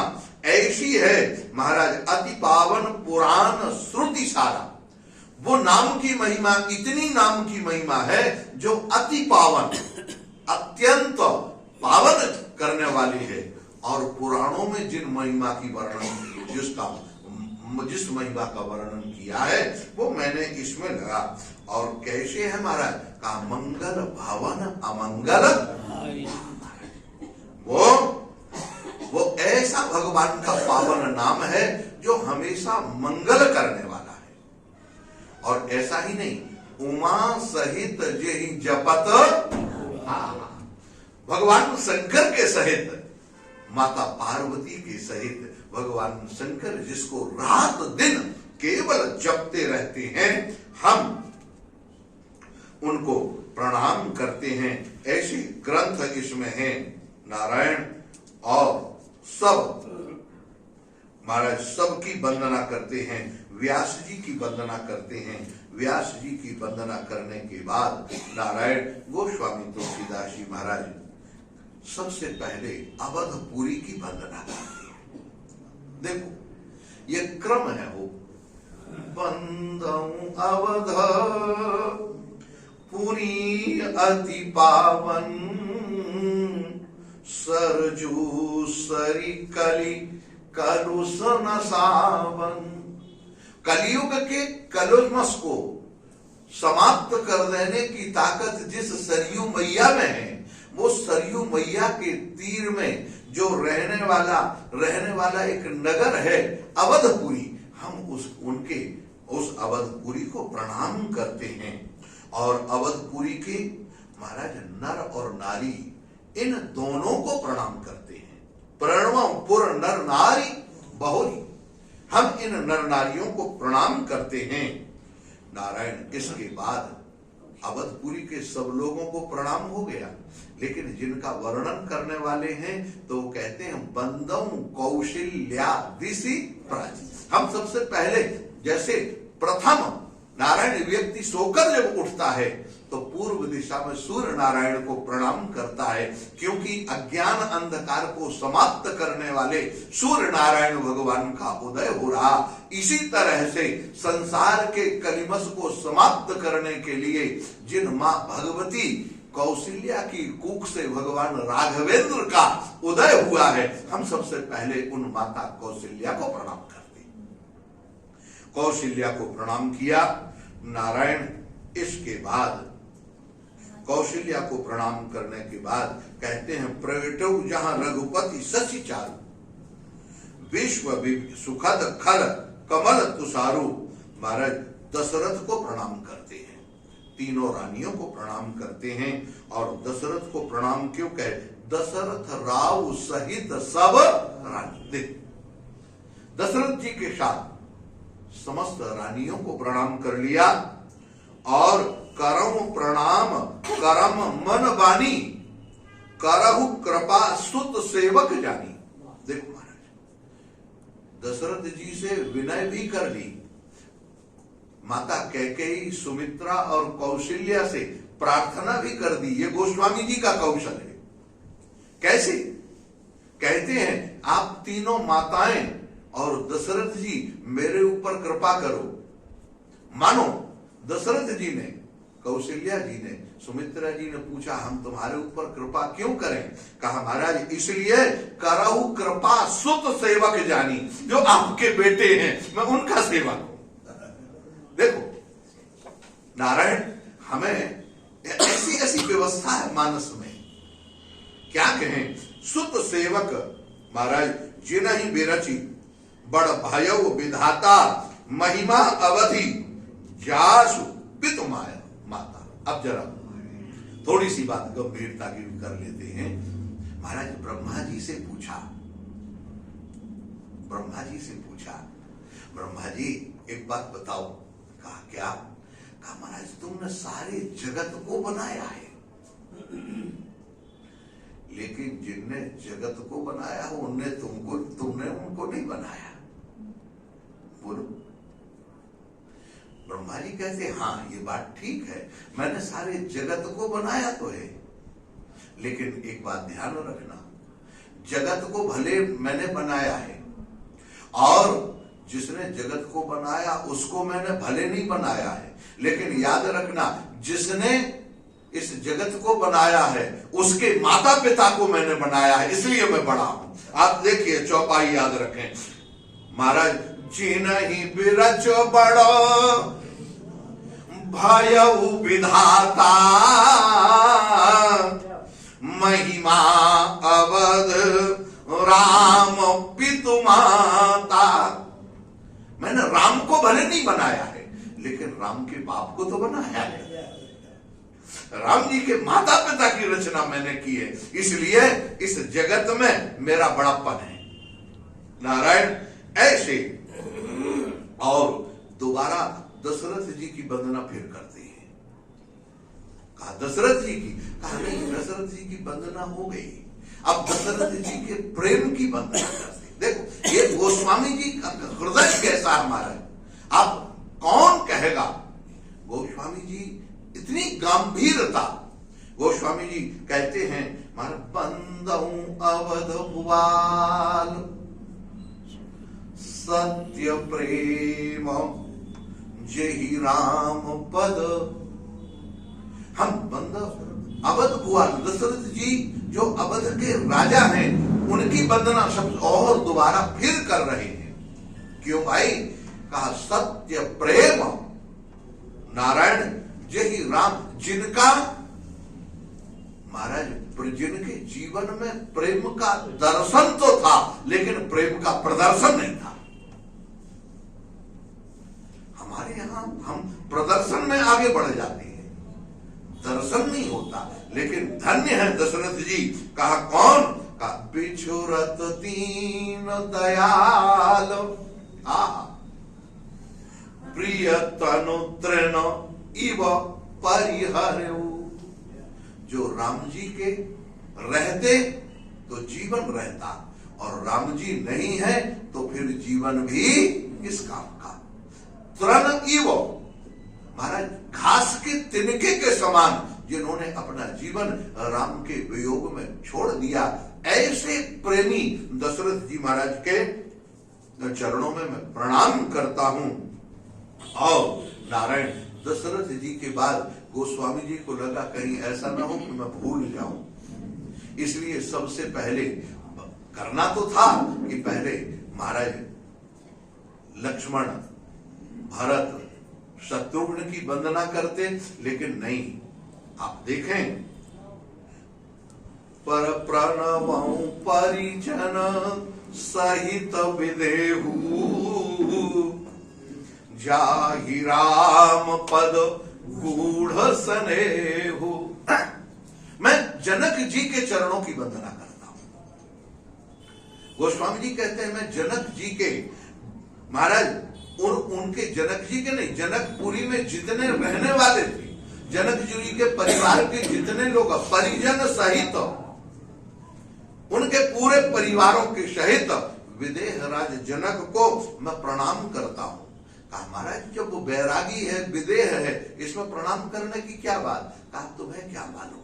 ऐसी है महाराज, अति पावन पुराण श्रुति सारा। वो नाम की महिमा, इतनी नाम की महिमा है जो अति पावन, अत्यंत पावन करने वाली है। और पुराणों में जिन महिमा की वर्णन, जिस महिमा का वर्णन किया है वो मैंने इसमें लगा। और कैसे है महाराज का मंगल भवन अमंगल, वो ऐसा भगवान का पावन नाम है जो हमेशा मंगल करने वाला है। और ऐसा ही नहीं, उमा सहित जेहि जपत, भगवान शंकर के सहित माता पार्वती के सहित भगवान शंकर जिसको रात दिन केवल जपते रहते हैं, हम उनको प्रणाम करते हैं। ऐसे ग्रंथ इसमें हैं नारायण, और सब महाराज सबकी वंदना करते हैं। व्यास जी की वंदना करते हैं। व्यास जी की वंदना करने के बाद नारायण गोस्वामी तुलसीदास जी महाराज सबसे पहले अवधपुरी की वंदना करते हैं। देखो ये क्रम है, वो वंदऊ अवध पुरी अति पावन, सरजू सरी कली कलुष न सावन। कलियुग के कलुष को समाप्त कर देने की ताकत जिस सरयू मैया में है, वो सरयू मैया के तीर में जो रहने वाला एक नगर है अवधपुरी, हम उस अवधपुरी को प्रणाम करते हैं। और अवधपुरी के महाराज नर और नारी इन दोनों को प्रणाम करते हैं। प्रणवम पुर नर नारी बहुरी, हम इन नर नारियों को प्रणाम करते हैं। नारायण इसके बाद अवधपुरी के सब लोगों को प्रणाम हो गया, लेकिन जिनका वर्णन करने वाले हैं तो वो कहते हैं बंदऊ कौशल्या दिशि प्राची। हम सबसे पहले जैसे प्रथम नारायण व्यक्ति सोकर जब उठता है तो पूर्व दिशा में सूर्य नारायण को प्रणाम करता है, क्योंकि अज्ञान अंधकार को समाप्त करने वाले सूर्य नारायण भगवान का उदय हो रहा। इसी तरह से संसार के कलिमस को समाप्त करने के लिए जिन मां भगवती कौशल्या की कुख से भगवान राघवेंद्र का उदय हुआ है, हम सबसे पहले उन माता कौशल्या को प्रणाम करते हैं। कौशल्या को प्रणाम किया नारायण। इसके बाद कौशल्या को प्रणाम करने के बाद कहते हैं प्रगटौ जहां रघुपति शशि चारु, विश्व सुखद खल कमल तुषारु। महाराज दशरथ को प्रणाम करते हैं, तीनों रानियों को प्रणाम करते हैं। और दशरथ को प्रणाम क्यों कहे? दशरथ राव सहित सब रानी। दशरथ जी के साथ समस्त रानियों को प्रणाम कर लिया। और करम प्रणाम करम मन बानी, करहु कृपा सुत सेवक जानी। देखो महाराज दशरथ जी से विनय भी कर ली, माता कैकेयी सुमित्रा और कौशल्या से प्रार्थना भी कर दी। ये गोस्वामी जी का कौशल है। कैसे? कहते हैं आप तीनों माताएं और दशरथ जी मेरे ऊपर कृपा करो। मानो दशरथ जी ने, कौशल्या जी ने, सुमित्रा जी ने पूछा हम तुम्हारे ऊपर कृपा क्यों करें? कहा महाराज इसलिए करहु कृपा सुत सेवक जानी, जो आपके बेटे हैं मैं उनका सेवक हूं। देखो नारायण हमें ऐसी व्यवस्था है मानस में, क्या कहें? सुत सेवक महाराज जिनहि बिरचि बड़ भयउ विधाता, महिमा अवधि जासु पितु माया माता। अब जरा थोड़ी सी बात गंभीरता की भी कर लेते हैं। महाराज ब्रह्मा जी से पूछा, ब्रह्मा जी एक बात बताओ। कहा क्या? कहा महाराज तुमने सारे जगत को बनाया है, लेकिन जिनने जगत को बनाया हो तुमने उनको नहीं बनाया। बोलो। ब्रह्मा जी कहते हाँ ये बात ठीक है, मैंने सारे जगत को बनाया तो है, लेकिन एक बात ध्यान रखना, जगत को भले मैंने बनाया है और जिसने जगत को बनाया उसको मैंने भले नहीं बनाया है, लेकिन याद रखना जिसने इस जगत को बनाया है उसके माता पिता को मैंने बनाया है, इसलिए मैं बड़ा हूं। आप देखिए चौपाई याद रखें। महाराज जिनहि बिरच बड़ो भयउ विधाता, महिमा अवध राम पितु माता। मैंने राम को भले नहीं बनाया है, लेकिन राम के बाप को तो बनाया है। राम जी के माता पिता की रचना मैंने की है, इसलिए इस जगत में मेरा बड़ापन है। नारायण ऐसे और दोबारा दशरथ जी की वंदना फिर करते हैं। कहा दशरथ जी की, कहा नहीं, दशरथ जी की वंदना हो गई, अब दशरथ जी के प्रेम की वंदना करते। देखो ये गोस्वामी जी का हृदय कैसा हमारा है, अब कौन कहेगा। गोस्वामी जी इतनी गंभीरता, गोस्वामी जी कहते हैं मार बंदऊ अवध भुवाल सत्य प्रेम जेहि राम पद। हम बंद अवध भुवाल दशरथ जी जो अवध के राजा हैं, उनकी वंदना शब्द और दोबारा फिर कर रहे हैं। क्यों भाई? कहा सत्य प्रेम नारायण जेहि राम, जिनका महाराज जिनके जीवन में प्रेम का दर्शन तो था, लेकिन प्रेम का प्रदर्शन नहीं था। हमारे यहां हम प्रदर्शन में आगे बढ़ जाते हैं, दर्शन नहीं होता। लेकिन धन्य है दशरथ जी। कहा कौन? कहा बिछुरत दीन दयाल प्रिय तनु तृण इव परिहरऊ। जो राम जी के रहते तो जीवन रहता, और राम जी नहीं है तो फिर जीवन भी किस काम का। तृण इव महाराज घास के तिनके के समान जिन्होंने अपना जीवन राम के वियोग में छोड़ दिया, ऐसे प्रेमी दशरथ जी महाराज के चरणों में मैं प्रणाम करता हूं। और नारायण दशरथ जी के बाद गोस्वामी जी को लगा कहीं ऐसा ना हो कि मैं भूल जाऊं, इसलिए सबसे पहले करना तो था कि पहले महाराज लक्ष्मण भरत शत्रुघ्न की वंदना करते, लेकिन नहीं। आप देखें पर प्रणवं परिजन सहित विदेहु जाहि राम पद गूढ़ स्नेहु। मैं जनक जी के चरणों की वंदना करता हूं। गोस्वामी जी कहते हैं मैं जनक जी के, महाराज उनके जनक जी के नहीं, जनकपुरी में जितने रहने वाले थे, जनक जी के परिवार के जितने लोग परिजन सहित, उनके पूरे परिवारों के सहित विदेह राज जनक को मैं प्रणाम करता हूं। कहा महाराज जब वो बैरागी है, विदेह है, इसमें प्रणाम करने की क्या बात? कहा तुम्हें क्या मालूम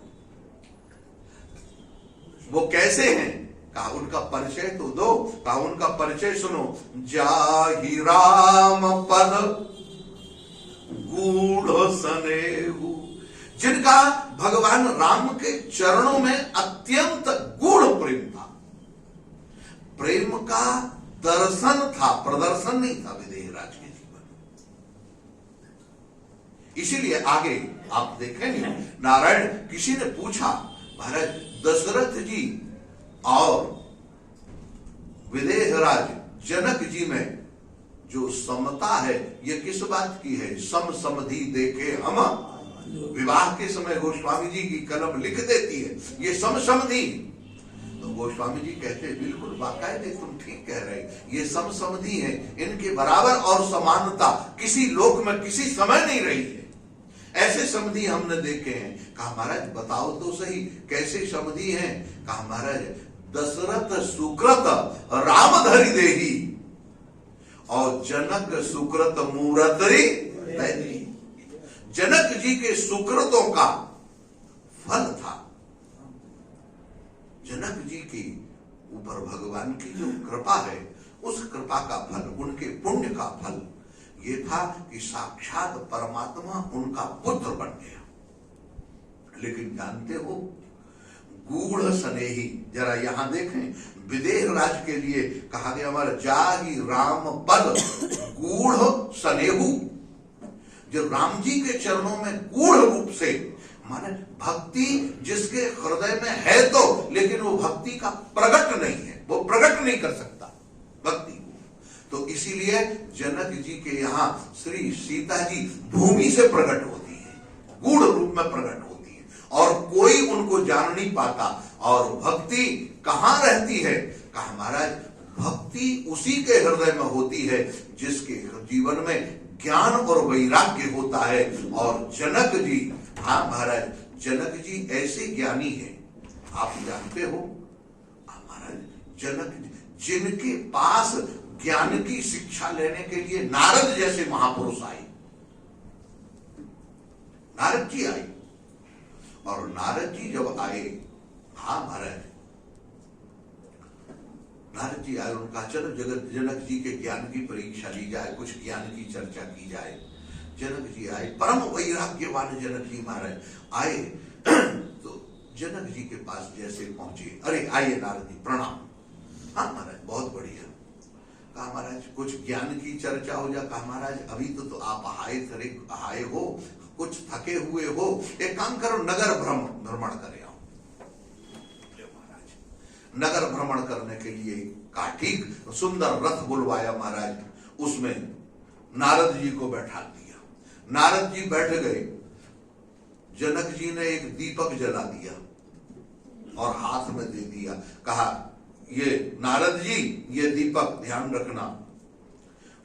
वो कैसे हैं? कहा उनका परिचय तो दो। कहा उनका परिचय सुनो। जाहि राम पद गूढ़ स्नेहु, जिनका भगवान राम के चरणों में अत्यंत गूढ़ प्रेम था। प्रेम का दर्शन था, प्रदर्शन नहीं था विदेह राज के जीवन। इसीलिए आगे आप देखेंगे नारायण किसी ने पूछा महाराज दशरथ जी और विदेह राज जनक जी में जो समता है, ये किस बात की है? सम समधि देखे हम। विवाह के समय गोस्वामी जी की कलम लिख देती है ये सम समधि। तो गोस्वामी जी कहते हैं बिल्कुल बाकायदे तुम ठीक कह रहे, ये सम समधि है, इनके बराबर और समानता किसी लोक में किसी समय नहीं रही है। ऐसे समधि हमने देखे हैं। कहा महाराज बताओ तो सही कैसे समधि हैं? कहा महाराज दशरथ सुकृत राम धरि देही और जनक सुकृत मूरतरी दैनी। जनक जी के सुकृतों का फल था। जनक जी की ऊपर भगवान की जो कृपा है, उस कृपा का फल, उनके पुण्य का फल ये था कि साक्षात परमात्मा उनका पुत्र बन गया। लेकिन जानते हो गूढ़ स्नेही, जरा यहां देखें विदेह राज के लिए कहा गया हमारा जाहि राम पद गूढ़ स्नेहु। जो राम जी के चरणों में गूढ़ रूप से, माने भक्ति जिसके हृदय में है तो, लेकिन वो भक्ति का प्रकट नहीं है, वो प्रकट नहीं कर सकता भक्ति को। तो इसीलिए जनक जी के यहाँ श्री सीता जी भूमि से प्रकट होती है, गूढ़ रूप में प्रकट होती है। और कोई उनको जान नहीं पाता। और भक्ति कहाँ रहती है? कहा महाराज भक्ति उसी के हृदय में होती है जिसके जीवन में ज्ञान और वैराग्य होता है। और जनक जी, हाँ महाराज, जनक जी ऐसे ज्ञानी हैं, आप जानते हो महाराज, जनक जिनके पास ज्ञान की शिक्षा लेने के लिए नारद जैसे महापुरुष आए, नारद जी आए। और नारद जी जब आए, हाँ महाराज, नारद जी आए, उनका चलो जगत जनक जी के ज्ञान की परीक्षा ली जाए, कुछ ज्ञान की चर्चा की जाए। जनक जी आए, परम वैराग्यवान जनक जी महाराज आए। तो जनक जी के पास जैसे पहुंचे, अरे आइए नारद जी प्रणाम। हाँ महाराज बहुत बढ़िया। कहा महाराज कुछ ज्ञान की चर्चा हो जा। कहा महाराज अभी तो आप आए हो, कुछ थके हुए हो, एक काम करो नगर भ्रमण करे आओ। महाराज नगर भ्रमण करने के लिए कहा ठीक, सुंदर रथ बुलवाया महाराज, उसमें नारद जी को बैठा दिया। नारद जी बैठ गए, जनक जी ने एक दीपक जला दिया और हाथ में दे दिया। कहा ये नारद जी ये दीपक ध्यान रखना।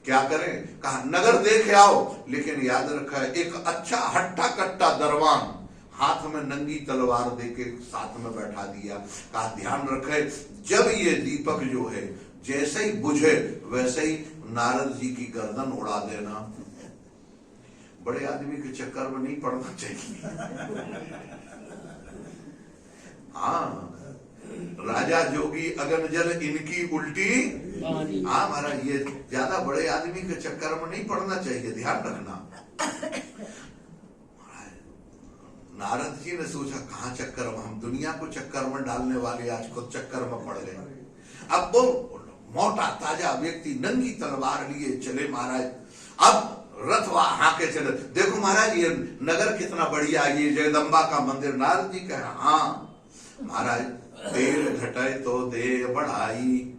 क्या करें? कहा नगर देख आओ, लेकिन याद रखा एक अच्छा हट्टा कट्टा दरवान हाथ में नंगी तलवार देके साथ में बैठा दिया। कहा ध्यान रखे जब ये दीपक जो है जैसे ही बुझे वैसे ही नारद जी की गर्दन उड़ा देना। बड़े आदमी के चक्कर में नहीं पड़ना चाहिए। हाँ, राजा जोगी अगन जल इनकी उल्टी। हाँ महाराज, ये ज्यादा बड़े आदमी के चक्कर में नहीं पड़ना चाहिए, ध्यान रखना। नारद जी ने सोचा कहाँ चक्कर में, हम दुनिया को चक्कर में डालने वाले आज खुद चक्कर में पड़ गए। अब वो मोटा ताजा व्यक्ति नंगी तलवार लिए चले महाराज। अब रथ हाके चले। देखो महाराज ये नगर कितना बढ़िया, ये जगदम्बा का मंदिर। नारद जी कहे हाँ महाराज, तेल घटाए तो दे बढ़ाई,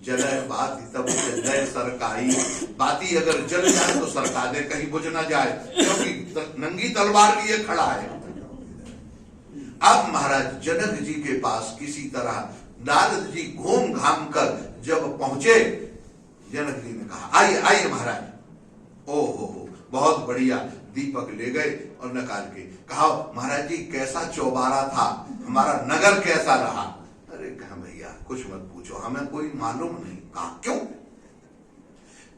जले बाती तब जय सरकाई। बाती अगर जल जाए तो सरका दे, कहीं बुझ ना जाए, क्योंकि नंगी तलवार लिए खड़ा है। अब महाराज जनक जी के पास किसी तरह नारद जी घूम घाम कर जब पहुंचे, जनक जी ने कहा आइए आइए महाराज। ओ हो बहुत बढ़िया। दीपक ले गए और निकाल के कहा महाराज जी कैसा चौबारा था, हमारा नगर कैसा रहा? अरे कहा भैया कुछ मत पूछो, हमें कोई मालूम नहीं। कहा क्यों?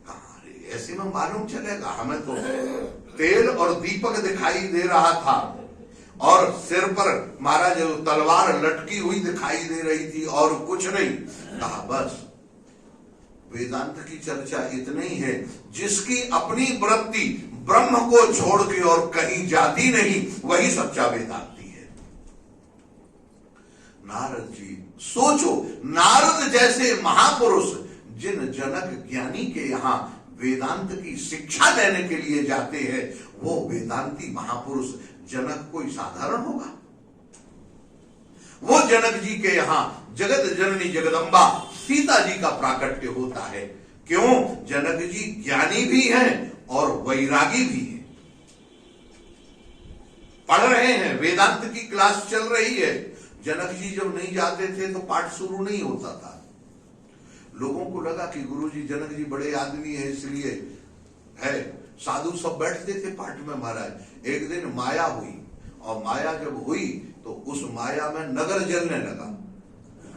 कहा अरे ऐसे में मालूम चलेगा, हमें तो तेल और दीपक दिखाई दे रहा था और सिर पर महाराज तलवार लटकी हुई दिखाई दे रही थी और कुछ नहीं। कहा बस वेदांत की चर्चा इतनी ही है, जिसकी अपनी वृत्ति ब्रह्म को छोड़ के और कहीं जाती नहीं, वही सच्चा वेदांती है। नारद जी सोचो, नारद जैसे महापुरुष जिन जनक ज्ञानी के यहां वेदांत की शिक्षा देने के लिए जाते हैं, वो वेदांती महापुरुष जनक कोई साधारण होगा? वो जनक जी के यहां जगत जननी जगदम्बा सीता जी का प्राकट्य होता है। क्यों? जनक जी ज्ञानी भी हैं और वैरागी भी हैं। पढ़ रहे हैं, वेदांत की क्लास चल रही है। जनक जी जब नहीं जाते थे तो पाठ शुरू नहीं होता था। लोगों को लगा कि गुरुजी जनक जी बड़े आदमी है इसलिए है, साधु सब बैठते थे पाठ में महाराज। एक दिन माया हुई और माया जब हुई तो उस माया में नगर जलने लगा।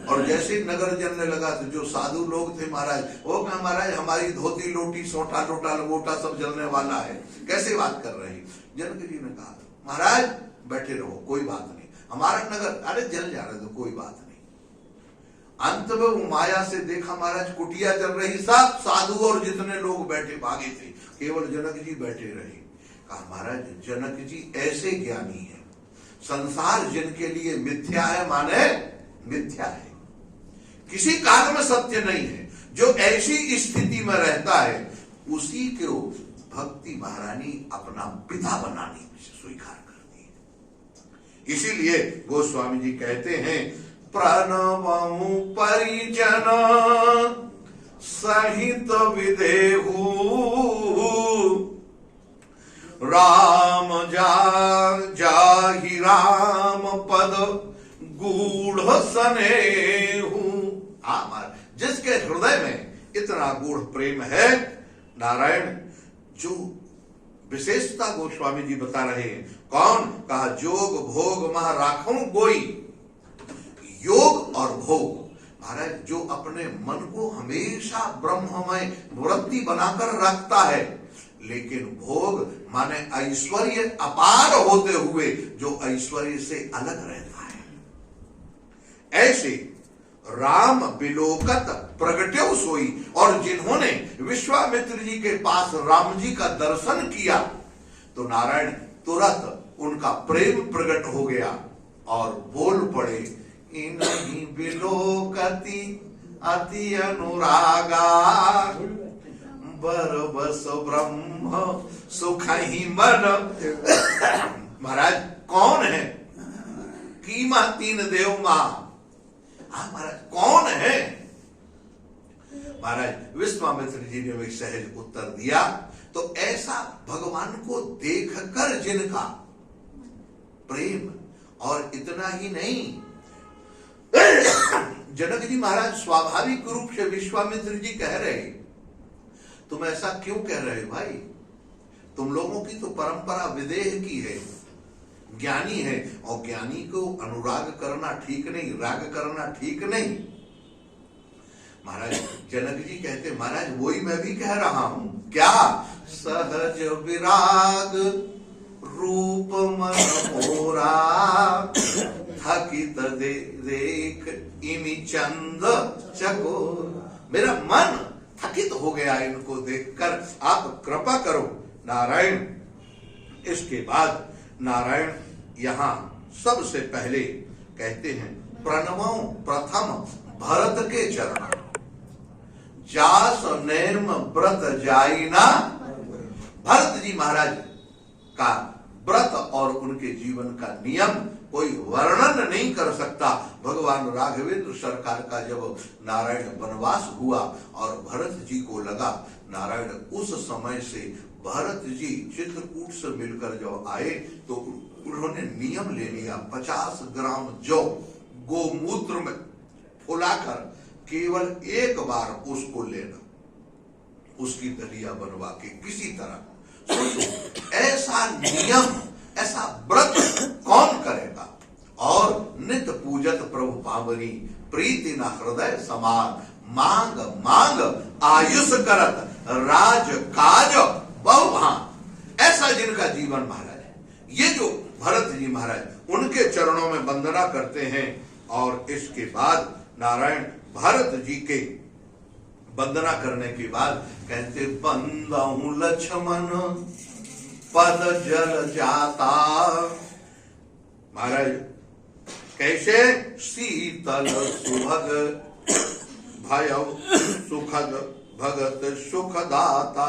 और जैसे ही नगर जलने लगा तो जो साधु लोग थे महाराज, वो कहा महाराज हमारी धोती लोटी सोटा लोटा लंगोटा सब जलने वाला है, कैसे बात कर रहे हैं? जनक जी ने कहा महाराज बैठे रहो, कोई बात नहीं, हमारा नगर अरे जल जा रहे तो कोई बात नहीं। अंत में वो माया से देखा महाराज कुटिया चल रही, सब साधु और जितने लोग बैठे भागे थे, केवल जनक जी बैठे रहे। कहा महाराज जनक जी ऐसे ज्ञानी है, संसार जिनके लिए मिथ्या है माने मिथ्या है, किसी काल में सत्य नहीं है। जो ऐसी स्थिति में रहता है उसी को भक्ति महारानी अपना पिता बनाने स्वीकार करती है। इसीलिए गोस्वामी जी कहते हैं प्रणवमु परिजन सहित विदेहु राम जाहि राम पद गूढ़ सनेहु। जिसके हृदय में इतना गूढ़ प्रेम है नारायण, जो विशेषता गोस्वामी जी बता रहे हैं। कौन? कहा जोग भोग मह राखूं कोई। योग और भोग महाराज, जो अपने मन को हमेशा ब्रह्ममय वृत्ति बनाकर रखता है, लेकिन भोग माने ऐश्वर्य अपार होते हुए जो ऐश्वर्य से अलग रहता है, ऐसे राम बिलोकत प्रगट्यो सोई। और जिन्होंने विश्वामित्र जी के पास राम जी का दर्शन किया तो नारायण तुरंत उनका प्रेम प्रकट हो गया और बोल पड़े, इन्हीं बिलोकति अति अनुरागा बरबस ब्रह्म सुख ही मन। महाराज कौन है? कीमा तीन देव मां। महाराज कौन है? महाराज विश्वामित्र जी ने भी सहज उत्तर दिया, तो ऐसा भगवान को देखकर जिनका प्रेम, और इतना ही नहीं, जनक जी महाराज स्वाभाविक रूप से विश्वामित्र जी कह रहे, तुम ऐसा क्यों कह रहे भाई? तुम लोगों की तो परंपरा विदेह की है, ज्ञानी है, और ज्ञानी को अनुराग करना ठीक नहीं, राग करना ठीक नहीं। महाराज जनक जी कहते, महाराज वही मैं भी कह रहा हूं। क्या? सहज विराग रूप मन मोरा थकित देख इमि चंद चकोर। मेरा मन थकित हो गया इनको देखकर, आप कृपा करो नारायण। इसके बाद नारायण यहां सबसे पहले कहते हैं, प्रणवों प्रथम भरत के चरण जास नैर्म व्रत जाइना। भरत जी महाराज का व्रत और उनके जीवन का नियम कोई वर्णन नहीं कर सकता। भगवान राघवेंद्र सरकार का जब नारायण वनवास हुआ और भरत जी को लगा, नारायण उस समय से भरत जी चित्रकूट से मिलकर जब आए तो उन्होंने नियम ले लिया, 50 ग्राम जौ गोमूत्र में फुलाकर केवल एक बार उसको लेना, उसकी दलिया बनवा के किसी तरह। ऐसा नियम, ऐसा व्रत कौन करेगा? और नित्य पूजत प्रभु पावनी प्रीति न हृदय समान, मांग मांग आयुष करत राज काज बहुभान। ऐसा जिनका जीवन महाराज है, ये जो भरत जी महाराज उनके चरणों में वंदना करते हैं। और इसके बाद नारायण भरत जी के वंदना करने के बाद कहते, बंदहु लक्ष्मण पद जल जाता। महाराज कैसे? शीतल सुभग भयव सुखद भगत सुखदाता।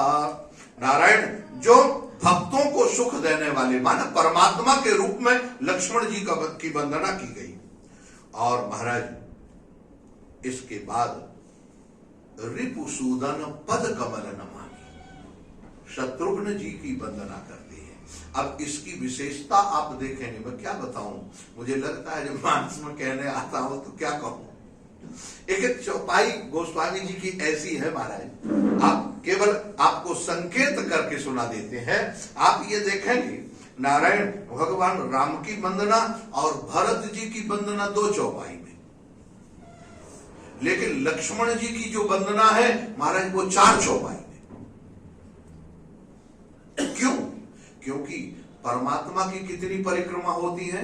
नारायण जो भक्तों को सुख देने वाले, माना परमात्मा के रूप में लक्ष्मण जी की वंदना की गई। और महाराज इसके बाद रिपुसूदन पद कमल नमामि, शत्रुघ्न जी की वंदना करते हैं। अब इसकी विशेषता आप देखेंगे, मैं क्या बताऊं, मुझे लगता है जब मानस में कहने आता हूं तो क्या कहूं। एक चौपाई गोस्वामी जी की ऐसी है महाराज, आप केवल आपको संकेत करके सुना देते हैं। आप ये देखेंगे नारायण भगवान राम की वंदना और भरत जी की वंदना 2 चौपाई में, लेकिन लक्ष्मण जी की जो वंदना है महाराज वो 4 चौपाई में। क्यों? क्योंकि परमात्मा की कितनी परिक्रमा होती है?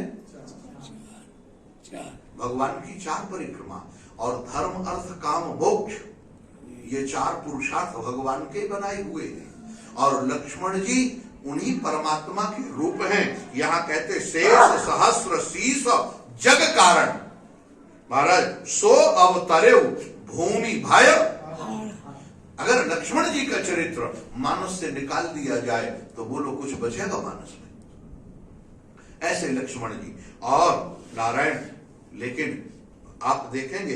भगवान की 4 परिक्रमा, और धर्म अर्थ काम मोक्ष, ये 4 पुरुषार्थ भगवान के बनाए हुए हैं। और लक्ष्मण जी उन्हीं परमात्मा के रूप हैं। यहां कहते शेष सहस्र शीश जग कारण, महाराज सो अवतरे भूमि भाय। अगर लक्ष्मण जी का चरित्र मानस से निकाल दिया जाए तो बोलो कुछ बचेगा मानस में? ऐसे लक्ष्मण जी और नारायण। लेकिन आप देखेंगे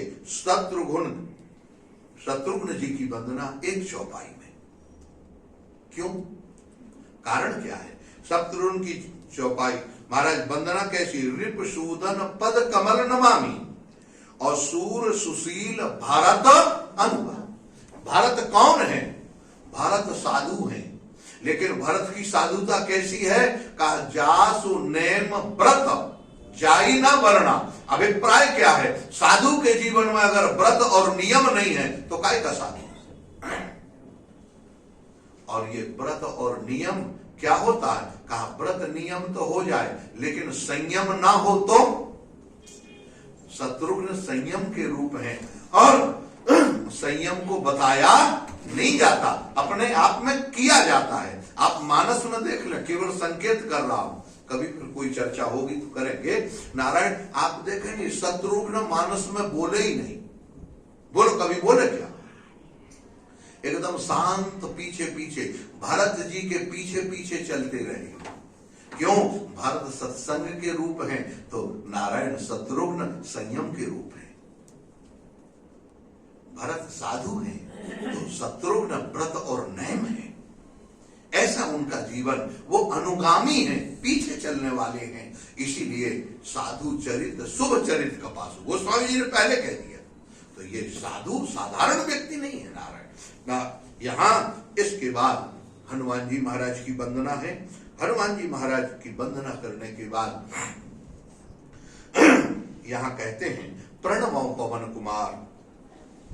शत्रुघ्न जी की वंदना 1 चौपाई में। क्यों? कारण क्या है? सप्तऋण की चौपाई। महाराज वंदना कैसी? रिप सूदन पद कमल नमामि और सूर सुशील भारत अनुगा। भारत कौन है? भारत साधु है। लेकिन भरत की साधुता कैसी है? कहा जासु नेम व्रत जाई ना वर्णा। अभिप्राय क्या है? साधु के जीवन में अगर व्रत और नियम नहीं है तो काय का साधु? और ये व्रत और नियम क्या होता है? कहा व्रत नियम तो हो जाए लेकिन संयम ना हो तो? शत्रुघ्न संयम के रूप है और संयम को बताया नहीं जाता, अपने आप में किया जाता है। आप मानस में देख ले, केवल संकेत कर रहा हूं, कभी फिर कोई चर्चा होगी तो करेंगे। नारायण आप देखेंगे शत्रुघ्न मानस में बोले ही नहीं। बोलो कभी बोले क्या? एकदम शांत पीछे पीछे भरत जी के पीछे पीछे चलते रहे। क्यों? भरत सत्संग के रूप है तो नारायण शत्रुघ्न संयम के रूप है। भरत साधु है तो शत्रुघ्न व्रत और नेम है। ऐसा उनका जीवन, वो अनुगामी है, पीछे चलने वाले हैं। इसीलिए साधु चरित शुभ चरित कपासु, वो स्वामी जी ने पहले कह दिया। तो ये साधु साधारण व्यक्ति नहीं है नारायण ना। यहां इसके बाद हनुमान जी महाराज की वंदना है। हनुमान जी महाराज की वंदना करने के बाद यहां कहते हैं प्रणवो पवन कुमार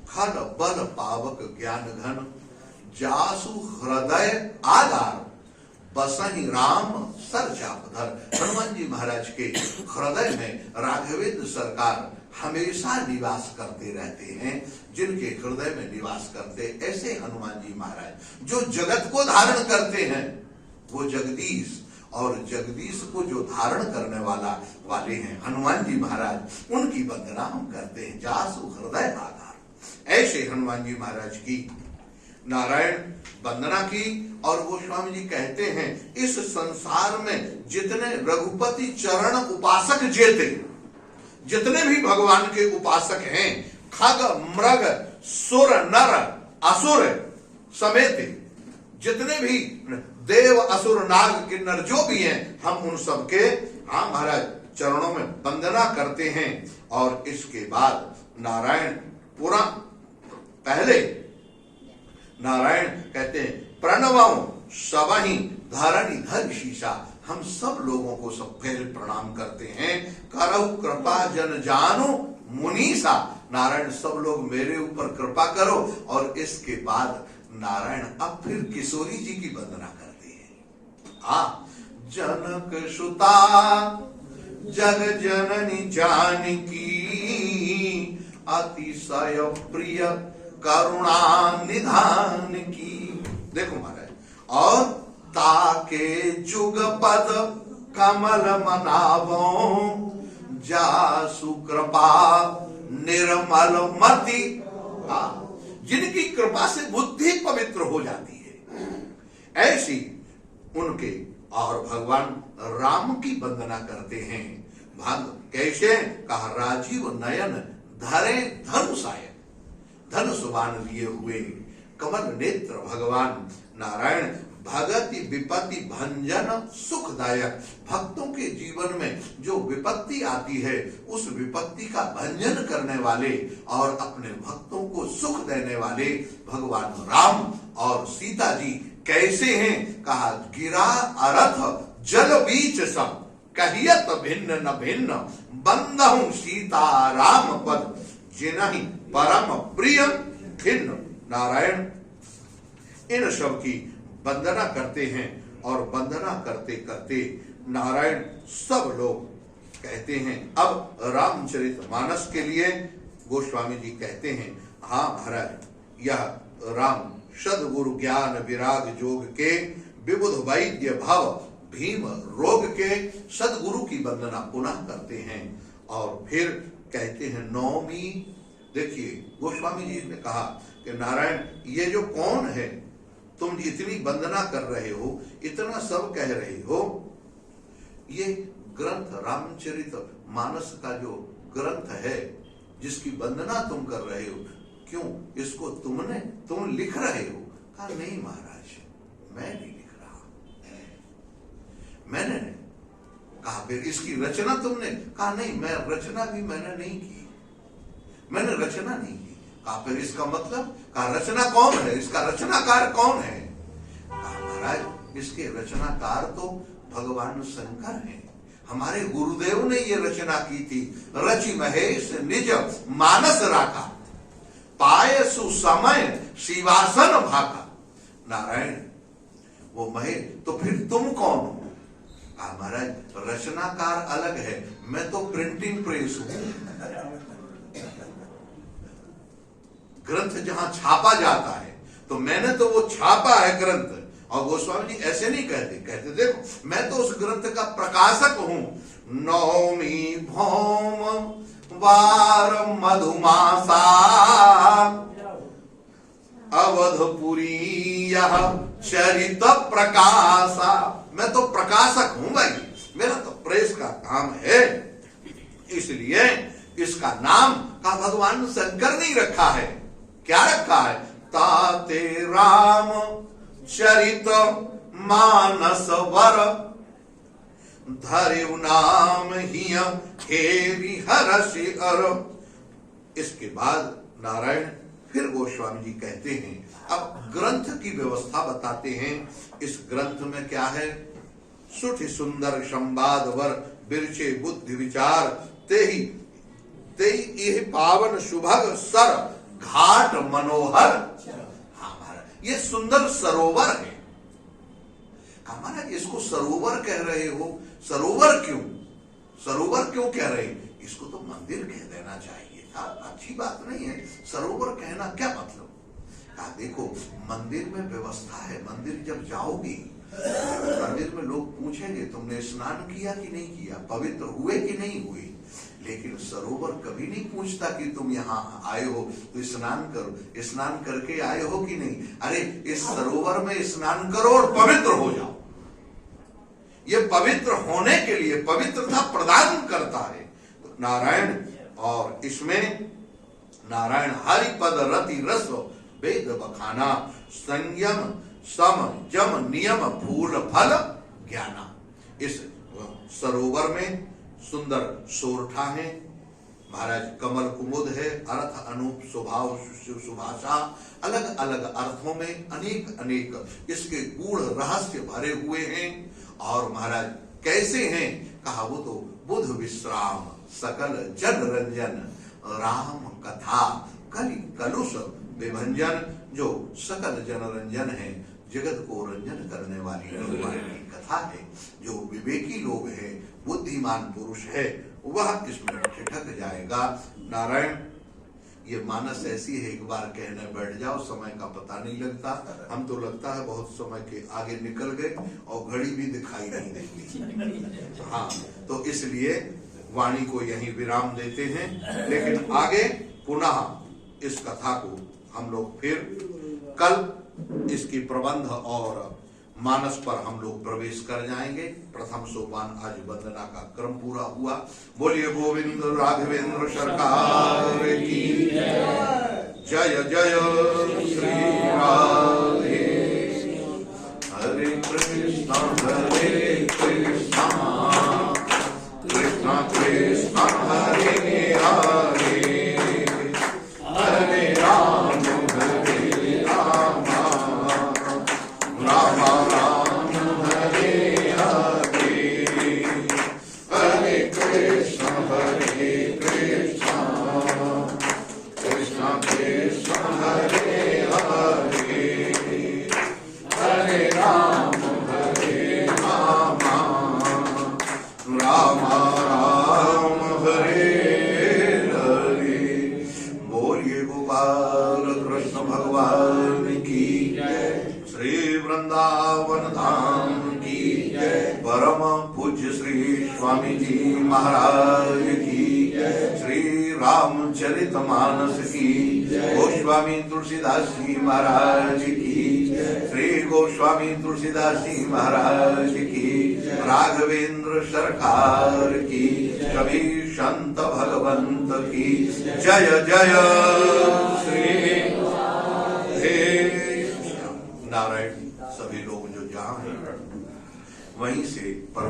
खल बल पावक ज्ञान घन जासु हृदय आधार बसहि राम सर चापधर। हनुमान जी महाराज के हृदय में राघवेंद्र सरकार हमेशा निवास करते रहते हैं। जिनके हृदय में निवास करते ऐसे हनुमान जी महाराज जो जगत को धारण करते हैं वो जगदीश, और जगदीश को जो धारण करने वाले हैं हनुमान जी महाराज, उनकी वंदना हम करते हैं। जासु हृदय आधार, ऐसे हनुमान जी महाराज की नारायण वंदना की। और वो स्वामी जी कहते हैं इस संसार में जितने रघुपति चरण उपासक जेते, जितने भी भगवान के उपासक हैं, खग मृग सुर नर असुर समेत जितने भी देव असुर नाग किन्नर जो भी हैं, हम उन सबके हाँ महाराज चरणों में वंदना करते हैं। और इसके बाद नारायण पूरा पहले नारायण कहते हैं प्रणवं सबहि धरणि धर शीशा। हम सब लोगों को सब पहले प्रणाम करते हैं। करहु कृपा जन जानो मुनीसा, नारायण सब लोग मेरे ऊपर कृपा करो। और इसके बाद नारायण अब फिर किशोरी जी की वंदना करते हैं। जनक सुता जग जननी जानकी अतिशय प्रिय करुणा निधान की। देखो महाराज, और ताके जुग पद कमल मनावो जासु कृपा निर्मल मति। जिनकी कृपा से बुद्धि पवित्र हो जाती है, ऐसी उनके और भगवान राम की वंदना करते हैं। भाग कैसे? कहा राजीव नयन धरे धनुषाय, धनुष बाण लिए हुए कमल नेत्र भगवान नारायण भगति विपत्ति भंजन सुखदायक। भक्तों के जीवन में जो विपत्ति आती है उस विपत्ति का भंजन करने वाले और अपने भक्तों को सुख देने वाले भगवान राम और सीता जी कैसे हैं? कहा गिरा अरथ जल बीच सब कहियत भिन्न न भिन्न बंदहु सीता राम पद जिनहि परम प्रिय खिन्न। नारायण इन सब की वंदना करते हैं और वंदना करते करते नारायण सब लोग कहते हैं। अब रामचरितमानस के लिए गोस्वामी जी कहते हैं, हाँ महाराज यह राम सद्गुरु ज्ञान विराग जोग के विबुध वैद्य भव भीम रोग के सद्गुरु की वंदना पुनः करते हैं। और फिर कहते हैं नौमी। देखिए गोस्वामी जी ने कहा कि नारायण ये जो कौन है, तुम इतनी वंदना कर रहे हो, इतना सब कह रहे हो, ये ग्रंथ रामचरित मानस का जो ग्रंथ है जिसकी वंदना तुम कर रहे हो, क्यों इसको तुम लिख रहे हो? कहा नहीं महाराज मैं नहीं लिख रहा, मैंने कहा फिर इसकी रचना तुमने? कहा नहीं, मैं रचना भी मैंने नहीं की, मैंने रचना नहीं की। कहा फिर इसका मतलब? कहा रचना कौन है, इसका रचनाकार कौन है? कहा महाराज इसके रचनाकार तो भगवान शंकर हैं, हमारे गुरुदेव ने ये रचना की थी। रचि महेश निज मानस राखा, पाए सुसमय शिवासन भाका। नारायण वो महेश, तो फिर तुम कौन हो? कहा महाराज रचनाकार अलग है, मैं तो प्रिंटिंग प्रेस हूं। ग्रंथ जहां छापा जाता है तो मैंने तो वो छापा है ग्रंथ। और गोस्वामी जी ऐसे नहीं कहते, कहते देखो मैं तो उस ग्रंथ का प्रकाशक हूं। नौमी भौम वार मधुमासा अवधपुरी यह चरित प्रकाशा। मैं तो प्रकाशक हूं भाई, मेरा तो प्रेस का काम है, इसलिए इसका नाम का भगवान शंकर नहीं रखा है। क्या रखा है? ताते राम चरित मानस वर, धर्यु नाम हिय हेरि हरषि अर। इसके बाद नारायण फिर गोस्वामी जी कहते हैं, अब ग्रंथ की व्यवस्था बताते हैं। इस ग्रंथ में क्या है? सुठ सुंदर संवाद वर बिरचे बुद्धि विचार, तेहि तेहि यह पावन सुभग सर घाट मनोहर। ये सुंदर सरोवर है। हमारा इसको सरोवर कह रहे हो, सरोवर क्यों? सरोवर क्यों कह रहे? इसको तो मंदिर कह देना चाहिए था, अच्छी बात नहीं है सरोवर कहना, क्या मतलब? देखो मंदिर में व्यवस्था है, मंदिर जब जाओगी मंदिर में लोग पूछेंगे तुमने स्नान किया कि नहीं किया, पवित्र हुए कि नहीं हुए। लेकिन सरोवर कभी नहीं पूछता कि तुम यहाँ आए हो तो स्नान करो, स्नान करके आए हो कि नहीं। अरे इस सरोवर में स्नान करो और पवित्र हो जाओ। ये पवित्र होने के लिए पवित्रता प्रदान करता है तो नारायण। और इसमें नारायण हरिपद रति रस वेद बखाना, संयम सम जम नियम फूल फल ज्ञाना। इस सरोवर में सुंदर सोरठा है महाराज, कमल कुमुद है, अर्थ अनूप स्वभाव सुभाषा, अलग अलग अर्थों में अनेक अनेक इसके गूढ़ रहस्य भरे हुए हैं। और महाराज कैसे हैं? कहा वो तो बुध विश्राम सकल जन रंजन, राम कथा कलि कलुष विभंजन। जो सकल जन रंजन है, जगत को रंजन करने वाली भगवान की कथा है। जो विवेकी लोग हैं, बुद्धिमान पुरुष है, वह इसमें ठिठक जाएगा। नारायण ये मानस ऐसी है, एक बार कहने बैठ जाओ समय का पता नहीं लगता। हम तो लगता है बहुत समय के आगे निकल गए और घड़ी भी दिखाई नहीं देती। हाँ, तो इसलिए वाणी को यहीं विराम देते हैं, लेकिन आगे पुनः इस कथा को हम लोग फिर कल इसकी प्रबंध और मानस पर हम लोग प्रवेश कर जाएंगे। प्रथम सोपान आज वंदना का क्रम पूरा हुआ। बोलिए गोविंद राघवेंद्र सरकार की जय जय श्री राधे। हरे कृष्णा कृष्ण कृष्ण हरे हरे, हरे राम स्वामी जी महाराज की, श्री रामचरित मानस की, गोस्वामी तुलसीदास जी महाराज की, श्री गोस्वामी तुलसीदास जी महाराज की, राघवेंद्र सरकार की, सभी संत भगवंत की जय जय श्री नारायण। सभी लोग जो जहाँ हैं वहीं से पर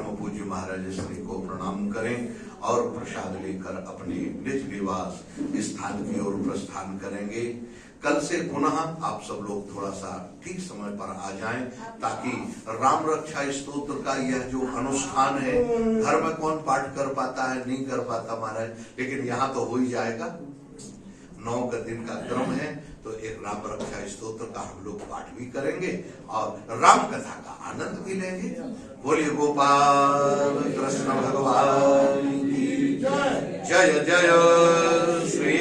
महाराज श्री को प्रणाम करें और प्रसाद लेकर अपने निज निवास स्थान की ओर प्रस्थान करेंगे। कल से पुनः आप सब लोग थोड़ा सा ठीक समय पर आ जाएं, ताकि राम रक्षा स्तोत्र का यह जो अनुष्ठान है, घर में कौन पाठ कर पाता है, नहीं कर पाता महाराज, लेकिन यहाँ तो हो ही जाएगा। 9 का दिन का क्रम है, तो एक राम रक्षा स्तोत्र का हम लोग पाठ भी करेंगे और राम कथा का आनंद भी लेंगे। बोलिए गोपाल कृष्ण भगवान की जय। जय जय श्री